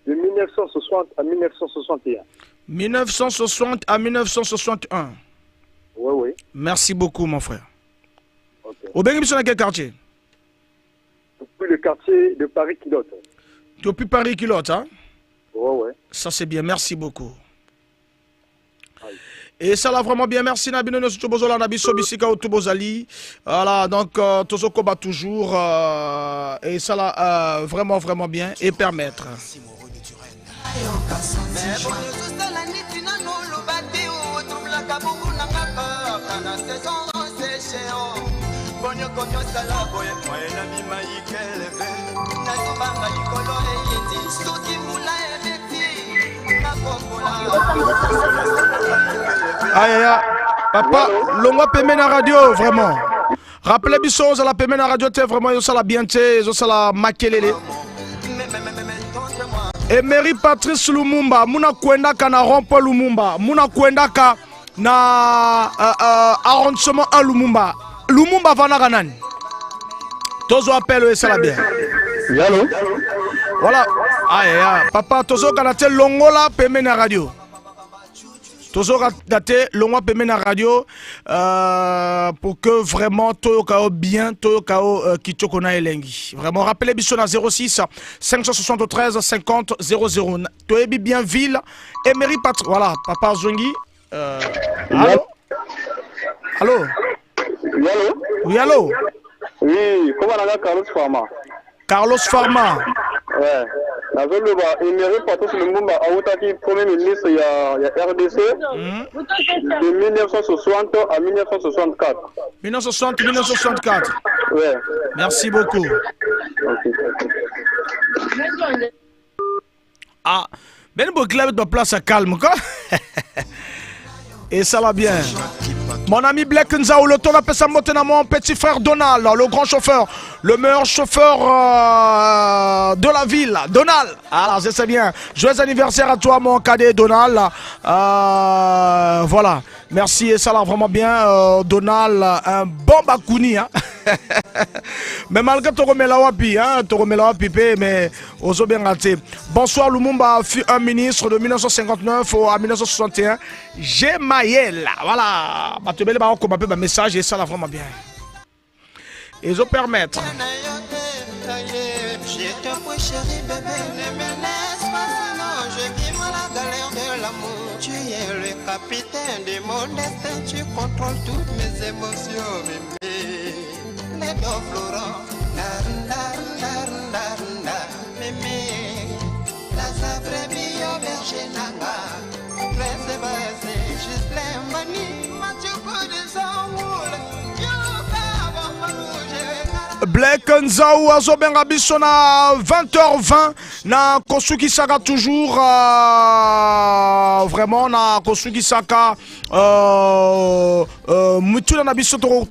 De 1960 à 1961. 1960 à 1961. Oui, oui. Merci beaucoup, mon frère. Ok. Au Bénin, dans quel quartier? Depuis le quartier de Paris-Kilote. Depuis Paris-Kilote, hein? Oui, oui. Ça, c'est bien. Merci beaucoup. Et ça là vraiment bien, merci Nabino Nosutobozola Nabiso Bisika Otubozali. Voilà, donc Tozoko bat toujours et ça là vraiment vraiment bien et permettre. Aïe aïe aïe, papa, l'on paiement la radio, vraiment. Rappelez Bissos à la paiement la radio, t'es vraiment, ils sont la bien, ils sont la makelele. Et Mary Patrice Lumumba, Muna Kwendaka na rompo Lumumba, Muna Kwendaka na arrondissement à Lumumba. Lumumba Vanara Nani. Tozo appelle et ça la bien. Allô? Voilà. Aïe aïe, papa, Tozo Kanate Longola paiement la radio. Toujours daté l'on peut mettre la radio pour que vraiment tout kao bien tout kao kitokona elengi. Vraiment rappelez Bissona 06 573 50 00. Toi bien ville Emery Pat. Voilà papa Zongi. Allô? Allô? Oui, allô? Oui, allô? Oui, comment on a Carlos Pharma? Carlos Pharma. Ouais. La zone de Emery Patrice Lumumba a été premier ministre il y a RDC de 1960 à 1964. 1960-1964. Ouais. Merci beaucoup. Ah, ben beau club de place à calme quoi. Et ça va bien. Mon ami Black Nzao, le ton appelle ça mon petit frère Donald, le grand chauffeur, le meilleur chauffeur de la ville, Donald. Alors c'est bien. Joyeux anniversaire à toi mon cadet Donald. Voilà. Merci et ça va vraiment bien Donald, un bon bakouni hein. Mais malgré ton wapi hein, mais aux bien raté. Bonsoir Lumumba fut un ministre de 1959 à 1961. Gemaël. Voilà. Tu peux un message et ça va vraiment bien. Et je permettre. Tu es le capitaine de mon destin, tu contrôles toutes mes émotions, mémé. Les dos Florent, mémé. La sabre bio berger nanga. Presse basse, juste les manies, ma tu peux des amours. Yo, Black Nzao azobenga biso na 20h20 na Kosuki Saka toujours vraiment na Kosuki Saka mutuna na biso toro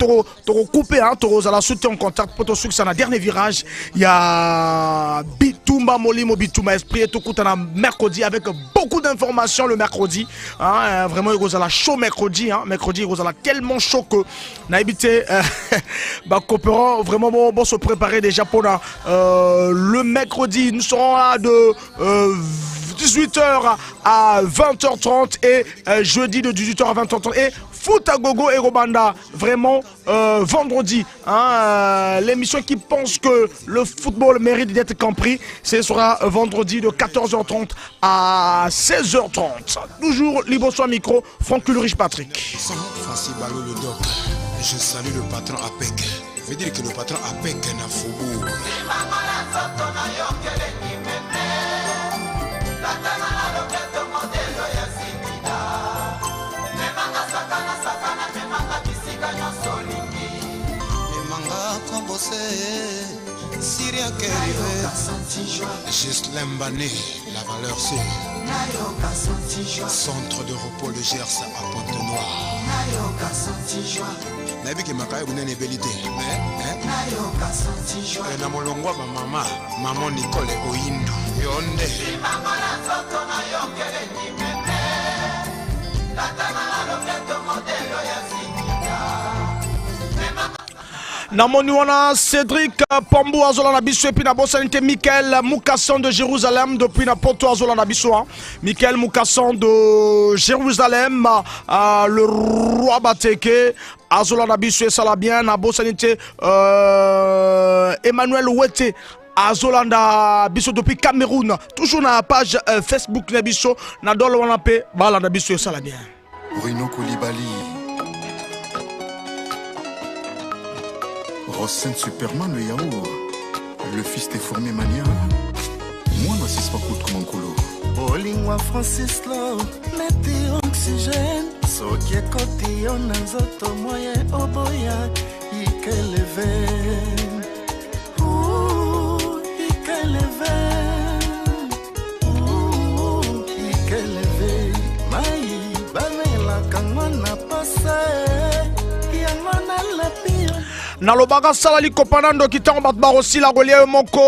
couper hein toro za la sauter en contact pour Kosuki Saka na dernier virage il y a Bitumba Molimo Bituma Esprit tout na mercredi avec beaucoup d'informations le mercredi hein vraiment il y a la show mercredi hein mercredi il y a tellement chaud que na habité bah coopérant vraiment bon se préparer déjà pour le mercredi. Nous serons là de 18h à 20h30 et jeudi de 18h à 20h30 et Foot à Gogo et Robanda vraiment vendredi hein, l'émission qui pense que le football mérite d'être compris, ce sera vendredi de 14h30 à 16h30. Toujours libre sur micro, Franck Ulrich Patrick. Je salue le patron APEC. Je veux dire que le patron APEC n'a faubourg. Gislain Bané, la valeur sûre. Centre de repos de Gers à Pointe-Noire. Nabi ke makaya bunene belité mais na molongwa ba maman Nicole Oyindo yonde Namoni wana Cédric Pambou azola na biso et puis na bosanité Michael Moukasson de Jérusalem depuis na Porto azola na biso hein. Michael Moukasson de Jérusalem le roi Bateke azola na biso et ça la bien na bosanité Emmanuel Ouete Azolanda biso depuis Cameroun toujours na page Facebook na biso na dolo wana pe bala na biso et ça la bien Bruno Koulibaly Rosen Superman le yaourt, le fils des fourmis mania. Moi, ma six pas coûte comme un colo. Olingwa Francis Lo, mettez oxygène. Soki ekoti yo na nzoto moyen oboya, ikeleve. Ikeleve. Ikeleve. Mai, banela kangwana pase. Yangwana la pire. Nalobaka salali kopanando kitango batbar aussi la golia moko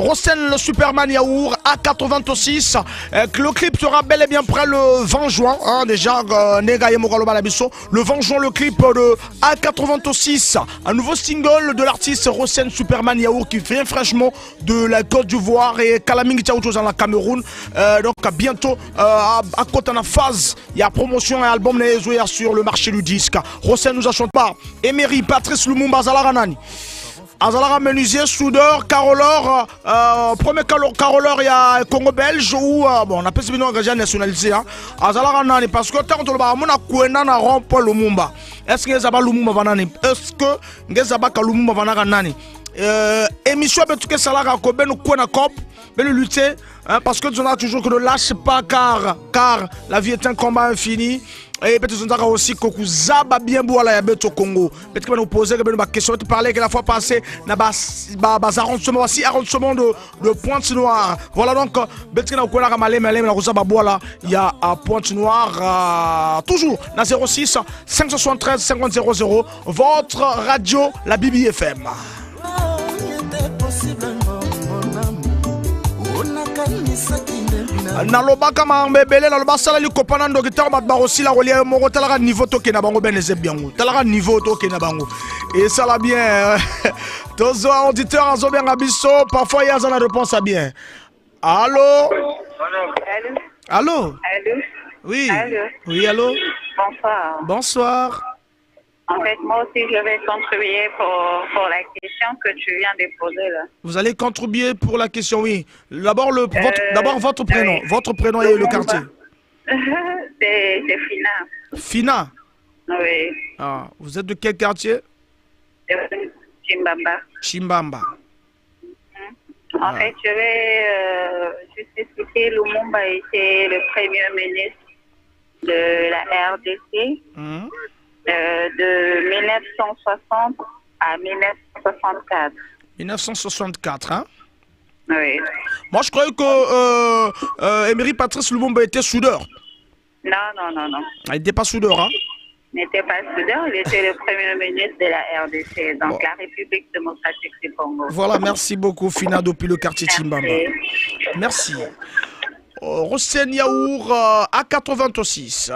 Rosen le Superman Yaourt A86 le clip sera bel et bien prêt le 20 juin hein, déjà le 20 juin le clip de A86 un nouveau single de l'artiste Rosen Superman Yaourt qui vient fraîchement de la Côte d'Ivoire et Kalamingi Tchaouchos dans la Cameroun donc bientôt à côté de la phase il y a promotion et album sur le marché du disque. Rosen nous achète pas Patrice Lumumba Azalara Nani Azalara menuisier, soudeur, caroleur premier caroleur il y a Congo belge ou bon on appelle ça bien engagé nationalisé hein Azalara Nani parce que tant que le ba mona kuenda na rompo Lumumba est-ce que Zaba Lumumba vanani est-ce que Ngezaba Lumumba vanaka nani émission betuke salara ko benu kuena cop benu lutter hein, parce que tu as toujours que ne lâche pas car la vie est un combat infini. Et peut-être aussi que Zaba bien boire la beto Congo. Peut-être que nous poser une question. Tu parlais que la fois passée, na arrondissement aussi arrondissement de Pointe-Noire. Voilà donc peut-être que nous connaissons malé na Zaba boire il y a à Pointe-Noire toujours na 06 573 50 00 votre radio la BBFM. Nalobaka mambebele naloba sala li kopana ndo kitaro batba aussi la relia moko talaka niveau to kena bango beneze biango talaka niveau to kena bango et ça la bien tous auditeurs azo bien abiso parfois il y a une réponse à bien. Allô allô oui allô. Oui allô bonsoir bonsoir. En fait, moi aussi, je vais contribuer pour la question que tu viens de poser là. Vous allez contribuer pour la question, oui. D'abord votre prénom, oui. Votre prénom et le quartier. C'est Fina. Fina? Oui. Ah, vous êtes de quel quartier? Chimbamba. Chimbamba. En fait, je vais juste expliquer. Lumumba était le premier ministre de la RDC. De 1960 à 1980. 1964. 1964, hein? Oui. Moi, je croyais que Emery Patrice Lumumba était soudeur. Non. Il n'était pas soudeur, hein? Il n'était pas soudeur, il était le premier ministre de la RDC, donc la République démocratique du Congo. Voilà, merci beaucoup, Fina, depuis le quartier Timbamba. Merci. Rosen Yaour à 86.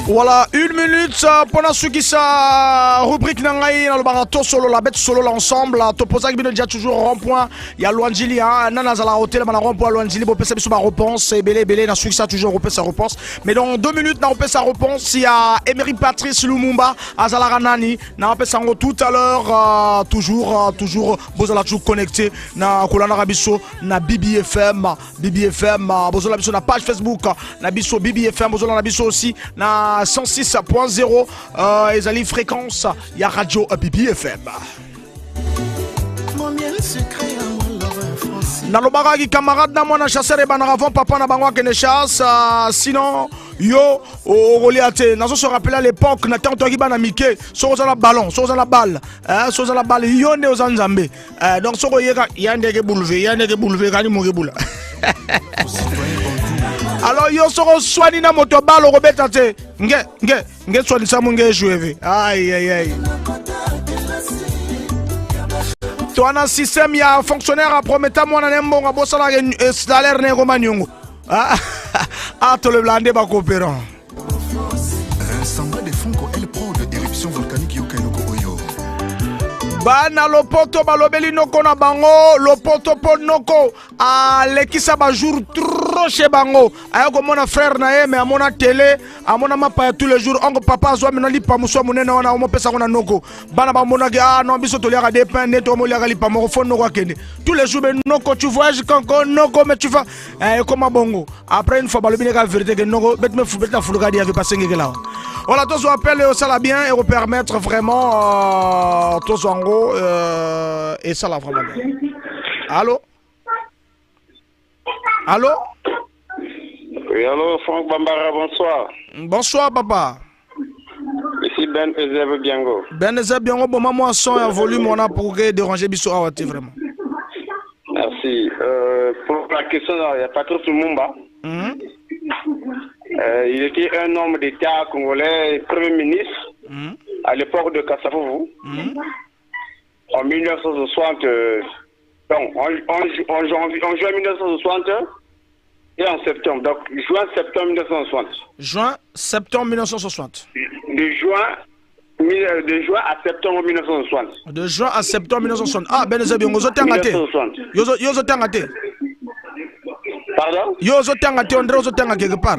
Voilà, 1 minute pendant ce qui sa rubrique nangai na le barato solo la bête solo l'ensemble to posa qui déjà toujours rond-point il y a Luanjili hein nana za la hôtel na rond-point Luanjili bo pesa biso ba réponse belé na suki ça toujours repère sa réponse mais dans 2 minutes na repère sa réponse il y a Emery Patrice Lumumba azala ranani na repère ça tout à l'heure toujours bozala toujours connecté na kolana rabiso na BBFM bozala biso na page Facebook na biso BBFM bozala na biso aussi na 106.0 ezali fréquence ya radio BBFM. Nalobaka ki camarade na mwana chasseur e bana avant papa na bango akene chasse sinon yo Goliath nazo se rappeler à l'époque na tanto ki bana mike so za la ballon so za la balle yo ne ozanzambe donc so yeka yandeke bouleve kani mo rebula. Alors yo soro swani na motobalo robeta te nge swani sa munge jouer aïe toi un système ya fonctionnaire promettant moi na nembo bosala salaire ne ko manyongo to le blindé ba coopérant Samba de Fonko El Pro de éruption volcanique Yokainoko Oyo. Bana lopoto balobeli noko na bango lopoto po noko lekisa ba jour trop chez bango ayako mona frère na ye mais amona télé amona mapa tous les jours ongo papa zo mena lipa muso munena wana omo pesa kona noko bana ba mona ga non biso to liaka des pains neto mo liaka lipa mo fo noko akende tous les jours ben noko tu voyages quand noko mais tu vas comme bongo après une fois balobi ka vérité que noko bet me fubeta fuluka dia veut passer ngela voilà tous appelle ça la bien et vous permettre vraiment tous en gros et ça la vraiment bien. Allô? Allô? Oui, allô, Franck Bambara, bonsoir. Bonsoir, papa. Ici Ben Ezeb Biango. Ben Ezeb Biango, bon, maman, son et volume, on a pour déranger Bissou Awati, vraiment. Merci. Pour la question, il y a Patrice Lumumba. Il était un homme d'État congolais, premier ministre, à l'époque de Kassafouvou. En 1960, en juin 1960 et en septembre. Donc, juin-septembre 1960. Juin-septembre 1960. De juin à septembre 1960. De juin à septembre 1960. Ah, Ben Ezeb Biango, Yozo Tangate. Pardon? Yozo Tangate, André Yozo Tangate quelque part.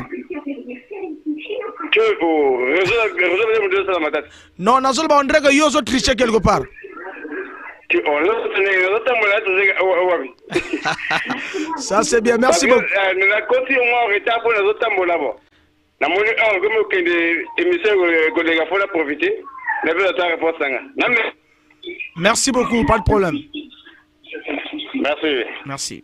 Non, Nazol ba André que Yozo triché quelque part. Ça c'est bien, merci beaucoup. Merci beaucoup, pas de problème. Merci. Merci.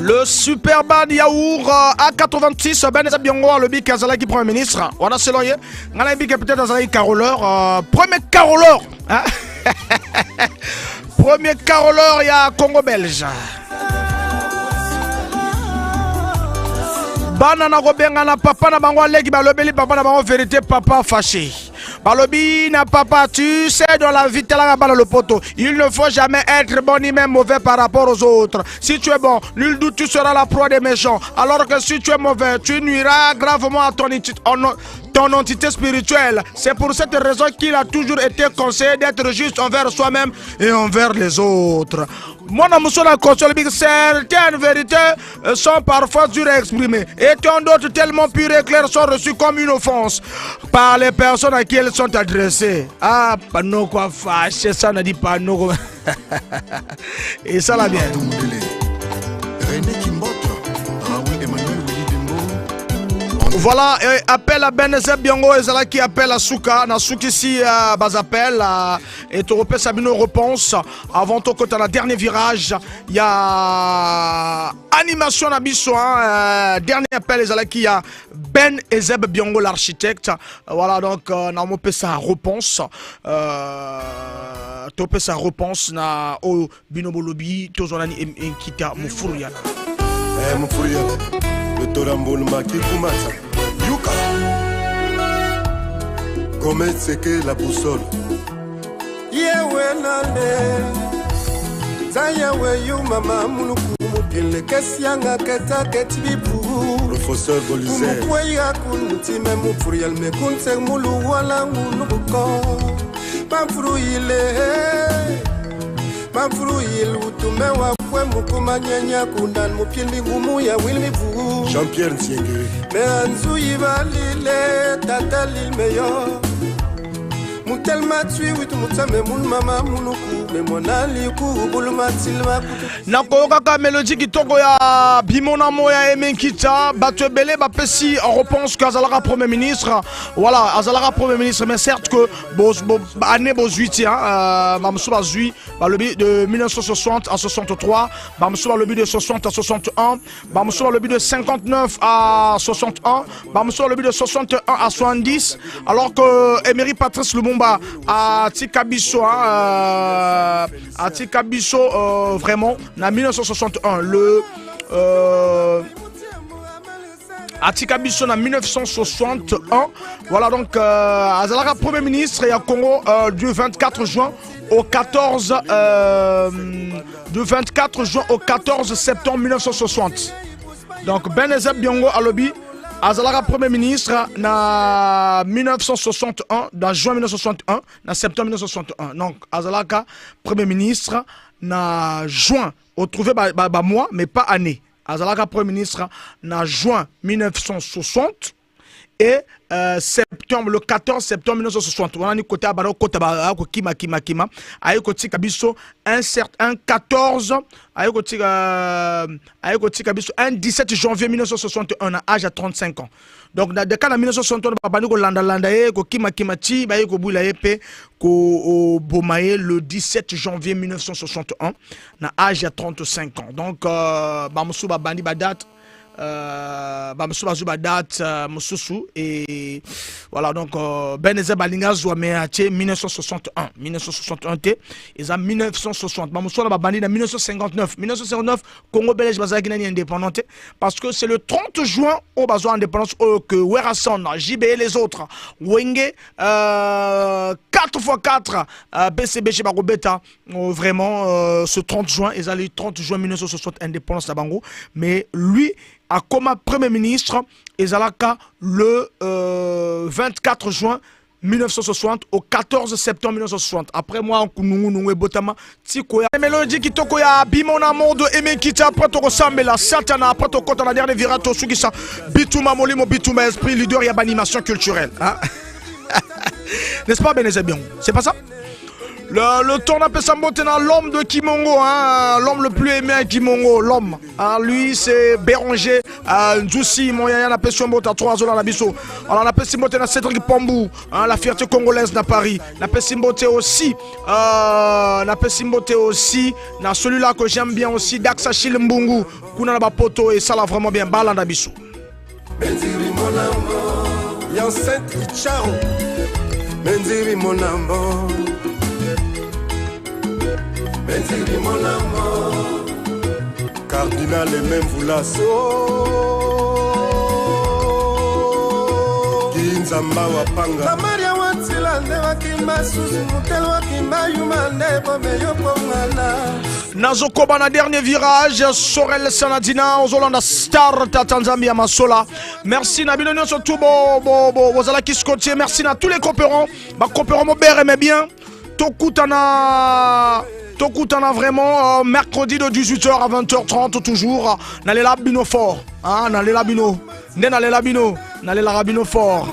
Le super bad Yaour à 86, Ben Ezeb Biango, le big Azalaki Premier ministre. On a selon lui, on a peut-être Azalaki caroleur. Premier caroleur. Hein? Premier caroleur, il y a Congo belge. Banana Robengana, papa na bango legi balobeli papa na bango vérité papa fâché. Balobi na papa, tu sais dans la vie le poteau. Il ne faut jamais être bon ni même mauvais par rapport aux autres. Si tu es bon, nul doute tu seras la proie des méchants. Alors que si tu es mauvais, tu nuiras gravement à ton entité spirituelle. C'est pour cette raison qu'il a toujours été conseillé d'être juste envers soi-même et envers les autres. Certaines vérités sont parfois dures à exprimer et tant d'autres tellement pures et claires sont reçues comme une offense par les personnes à qui elles sont adressées. Ah, pas non quoi fâché, ça n'a dit pas non. Et ça l'a bien. René Kimboto, Raoul Voilà, appel à Benezeb Biango et Zala qui appelle à Souka. Na Souki ici, bas appel. Et tu repères Sabino réponse. Avant tout, quand à la dernier virage, il y a animation à Bisso. Dernier appel, Zala qui a Ben Ezeb Biango, l'architecte. Voilà, donc, na mopé sa réponse. Topé sa réponse na o Binobo Lobby. Tozonani Nkita Mufuriana. Mufuriana. Le Torambol Maki Kumata. Yuka Gomet seke la boussole. Yewe nale Zayawe yu mama muluku mupile Kesianga keta ketibipu Professeur Bolizer Mupwaya kunutime mupurial me kunse mulu wala muluko Pamfuru il utume wa kwe mukuma nyenya kundan mupili ngumu ya wilmivu Jean-Pierre Nsienge Me anzu yibalile tatalil meyo Mutel matui witu mutame mun mama munuku Me monali kubulu matilma Nako kaka mélodie kitoko ya Bimona Moya Emenkita Batwe Bele Bapesi on repense qu'Azalara Premier ministre. Voilà, Azalara Premier ministre, mais certes que année Bozuiti, Mamsou Bazui, de 1960 à 63, Mamsou le but de 60 à 61, Mamsou le but de 59 à 61, Mamsou le but de 61 à 70, alors que Emery Patrice Lumumba à Tikabiso, vraiment, en 1961, Atika Bisson en 1961. Voilà donc Azalara Premier ministre et à Congo du 24 juin au 14 septembre 1960. Donc Benezeb Biango Alobi Azalara Premier ministre en 1961, dans juin 1961, dans septembre 1961. Donc Azalara Premier ministre en juin, au trouvé mois mais pas année. Azalaka Premier ministre en juin 1960 et septembre, le 14 septembre 1960. On a dit côté Abaro, côté Kima, aïe côté Kabiso, un 14, aïe côté Kabiso, un 17 janvier 1961, à âge à 35 ans. Donc, dans le cas de 1961, on a le 17 janvier 1961, à âge à 35 ans. Donc, Bamsouba Bandi Badat, et voilà donc Benezeb Balinga Zouameache 1961 et en 1960 Bamsouba Bandi en 1959 Congo belge bazaki nani indépendante parce que c'est le 30 juin au besoin indépendance que Werason JB et les autres Wenge 4x4 BCB chez Bagobeta vraiment ce 30 juin ils allaient 30 juin 1960 indépendance à Bango, mais lui a comme Premier ministre Ezalaka le 24 juin 1960 au 14 septembre 1960. Après moi, on a botama tiko ya mélodie qui toko ya Bimona Mondo Emenkita après to ressemble Satana après to kota la dernière virato sugisa Bituma Molimo Bituma esprit leader ya animation culturelle. N'est-ce pas Benezeb Biango? C'est pas ça? Le tour n'a pas l'homme de Kimongo, hein, l'homme le plus aimé à Kimongo, l'homme. Hein, lui, c'est Béranger, Nzoussi, Moyaya, n'a pas à 3 ans à la Bisso. Alors, n'a pas à Cédric Pambou, hein, la fierté congolaise à Paris. N'a pas aussi, dans celui-là que j'aime bien aussi, Daxa Mbungu, Kuna Poto, et ça l'a vraiment bien, Balan Bisso. Menziri mon amour, Yansen Ichao, Menziri mon amour. Menziri mon amour, Cardinal et même Voulasso Ginzamba Wapanga Tamaria Watsila Nevakima Susu Mutel Wakima Yumane Pomeyo Pongana Nazokoba na dernier virage, Sorel Sanadina, Ozolanda Star Tanzambia Masola. Merci Nabino Nyoso Tubo, Wazala Kiskotier, merci à tous les coopérants. Ma coopérant Mobert aimait bien. Tokutana vraiment mercredi de 18h à 20h30 toujours. Nalela Bino fort. Hein, Nalela Bino. Nalela Bino. Nalela Bino fort.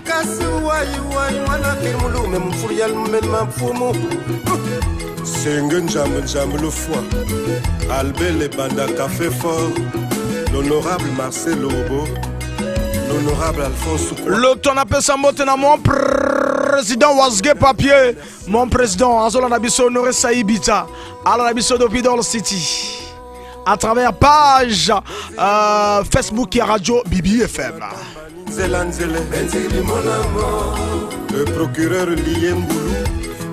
Sengen Jam le foie. Albert le Banda Café Fort. L'honorable Marcel Lobo. l'honorable Alphonse Soukwa. Le ton appelle Sambotena, mon président Wasge Papier. Mon président, Azola Nabiso Honoré Saïbita. Ala Nabiso de Bidol City. À travers page Facebook et radio Bibi FM. Le procureur Liemboulou,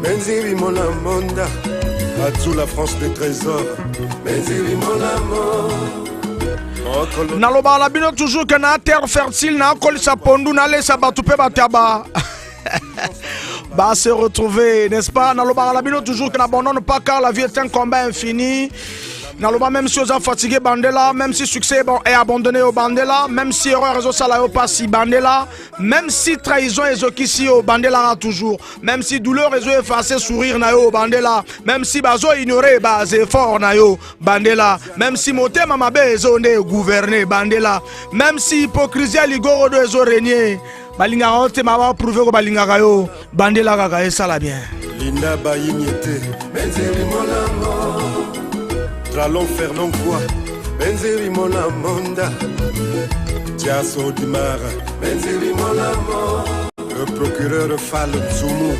Benziri Molamonda, Atsou la France des trésors, Benziri Molamon. Naloba la bino toujours que na terre fertile na kol sa pondu na le sa batupe bataba. Bah se retrouver, n'est-ce pas? Naloba la bino toujours que n'abandonne pas car la vie est un combat infini. Naloba même si on fatigué Bandela, même si succès est abandonné au Bandela, même si erreur réseau salaire pas si Bandela, même si trahison est ici au Bandela toujours, même si douleur réseau effacé sourire na yo Bandela, même si bazo ignoré bas effort na yo Bandela, même si moté mamabe réseau ne gouverner Bandela, même si hypocrisie ligoro de réseau régner, balinga honte mama prouver ko balinga kayo Bandela kaka ça la bien. Linda Bayignete, Benzeri Molamo. Tralon Fernand quoi, Benzeri Molamonda, Tiasso Dimara, Benzeri Molamo, le procureur Fall Zoumu,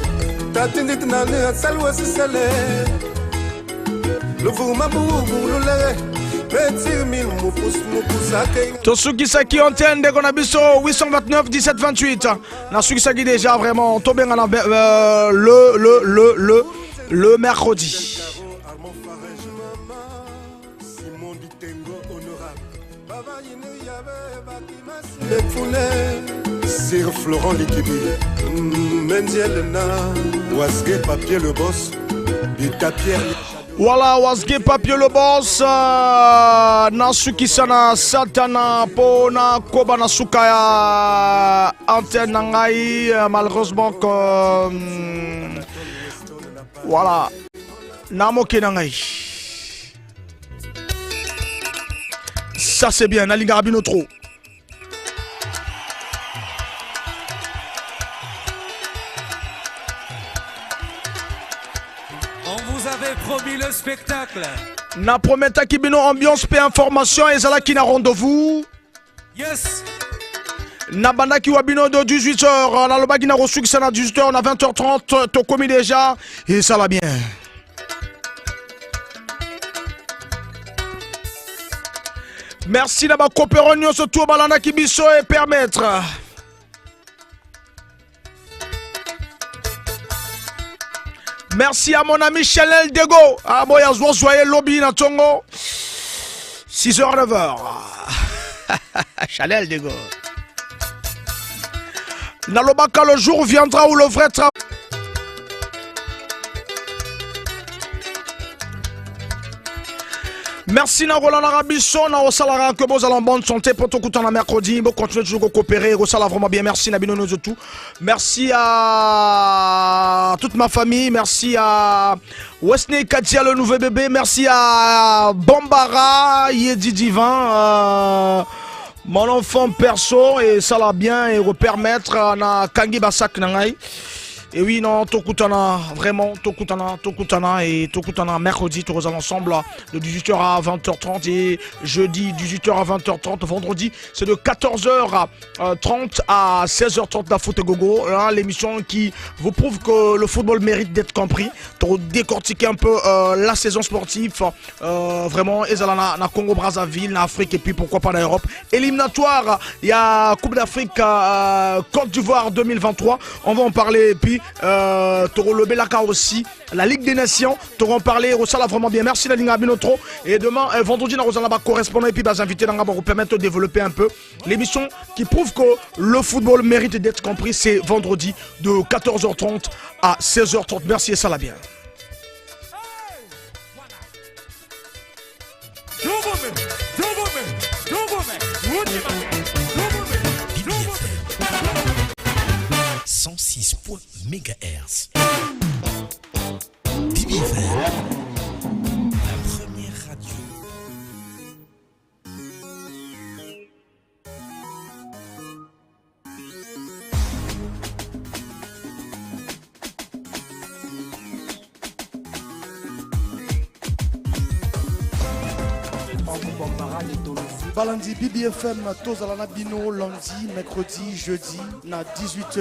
Tatindit Nane à Salouasi Salé, le Voumabou, Boulole, Benzeri Moupous Moupoussake. Tosuki Saki antenne de Gonabiso 829 17 28. Nasuki Saki déjà vraiment tombé le mercredi. Sir Florent Likibi, Mendielena, Wasge Papier le boss, Bita Pierre. Voilà, Wasge Papier le boss, Nasuki Sana Satana Pona Koba Nasukaya antenne Nangai, malheureusement que voilà, Namoke Nangai. Ça c'est bien, Nalinga Rabino trop. Promis le spectacle. Na prometa kibino ambiance pe information ezala ki na rendez-vous. Yes. Na bandaki wabino de 18h, na lobaki na reçu na 18h, on a 20h30, to commis déjà et ça va bien. Merci na ba coopération surtout balanda kibiso et permettre. Merci à mon ami Chanel Dego. Ah bon, y'a soyez lobby na Tongo. 6h, 9h. Chanel Dego. Nalobaka, le jour viendra où le vrai travail. Merci na Roland Arabiso, na Osalara, que vous allez en bonne santé pour tout le temps mercredi. Vous continuez toujours à coopérer, Rosala vraiment bien. Merci Nabino Nozotou. Merci à toute ma famille. Merci à Wesley Katia, le nouveau bébé. Merci à Bombara, Yedi Divin, mon enfant perso. Et ça l'a bien. Et repermettre à Kangi Basak Nangai. Et oui, non, Tokutana, vraiment, Tokutana et Tokutana, mercredi, tous ensemble de 18h à 20h30 et jeudi, 18h à 20h30, vendredi, c'est de 14h30 à 16h30 la Foot Gogo, hein, l'émission qui vous prouve que le football mérite d'être compris, pour décortiquer un peu la saison sportive, vraiment, et là, na Congo Brazzaville, na Afrique et puis pourquoi pas en Europe. Éliminatoire, il y a Coupe d'Afrique, Côte d'Ivoire 2023, on va en parler et puis Toro le Belaka aussi, la Ligue des Nations, Toro en parler, Rosala vraiment bien, merci la Ligue Abinotro. Et demain, vendredi, on va correspondant et puis les invités pour vous permettre de développer un peu l'émission qui prouve que le football mérite d'être compris. C'est vendredi de 14h30 à 16h30. Merci et ça la bien. 106 MHz. Bibi FM, la première radio. Bombara de Tolosi. Balandi BBFM, Tozala Nabino, lundi, mercredi, jeudi, na 18h.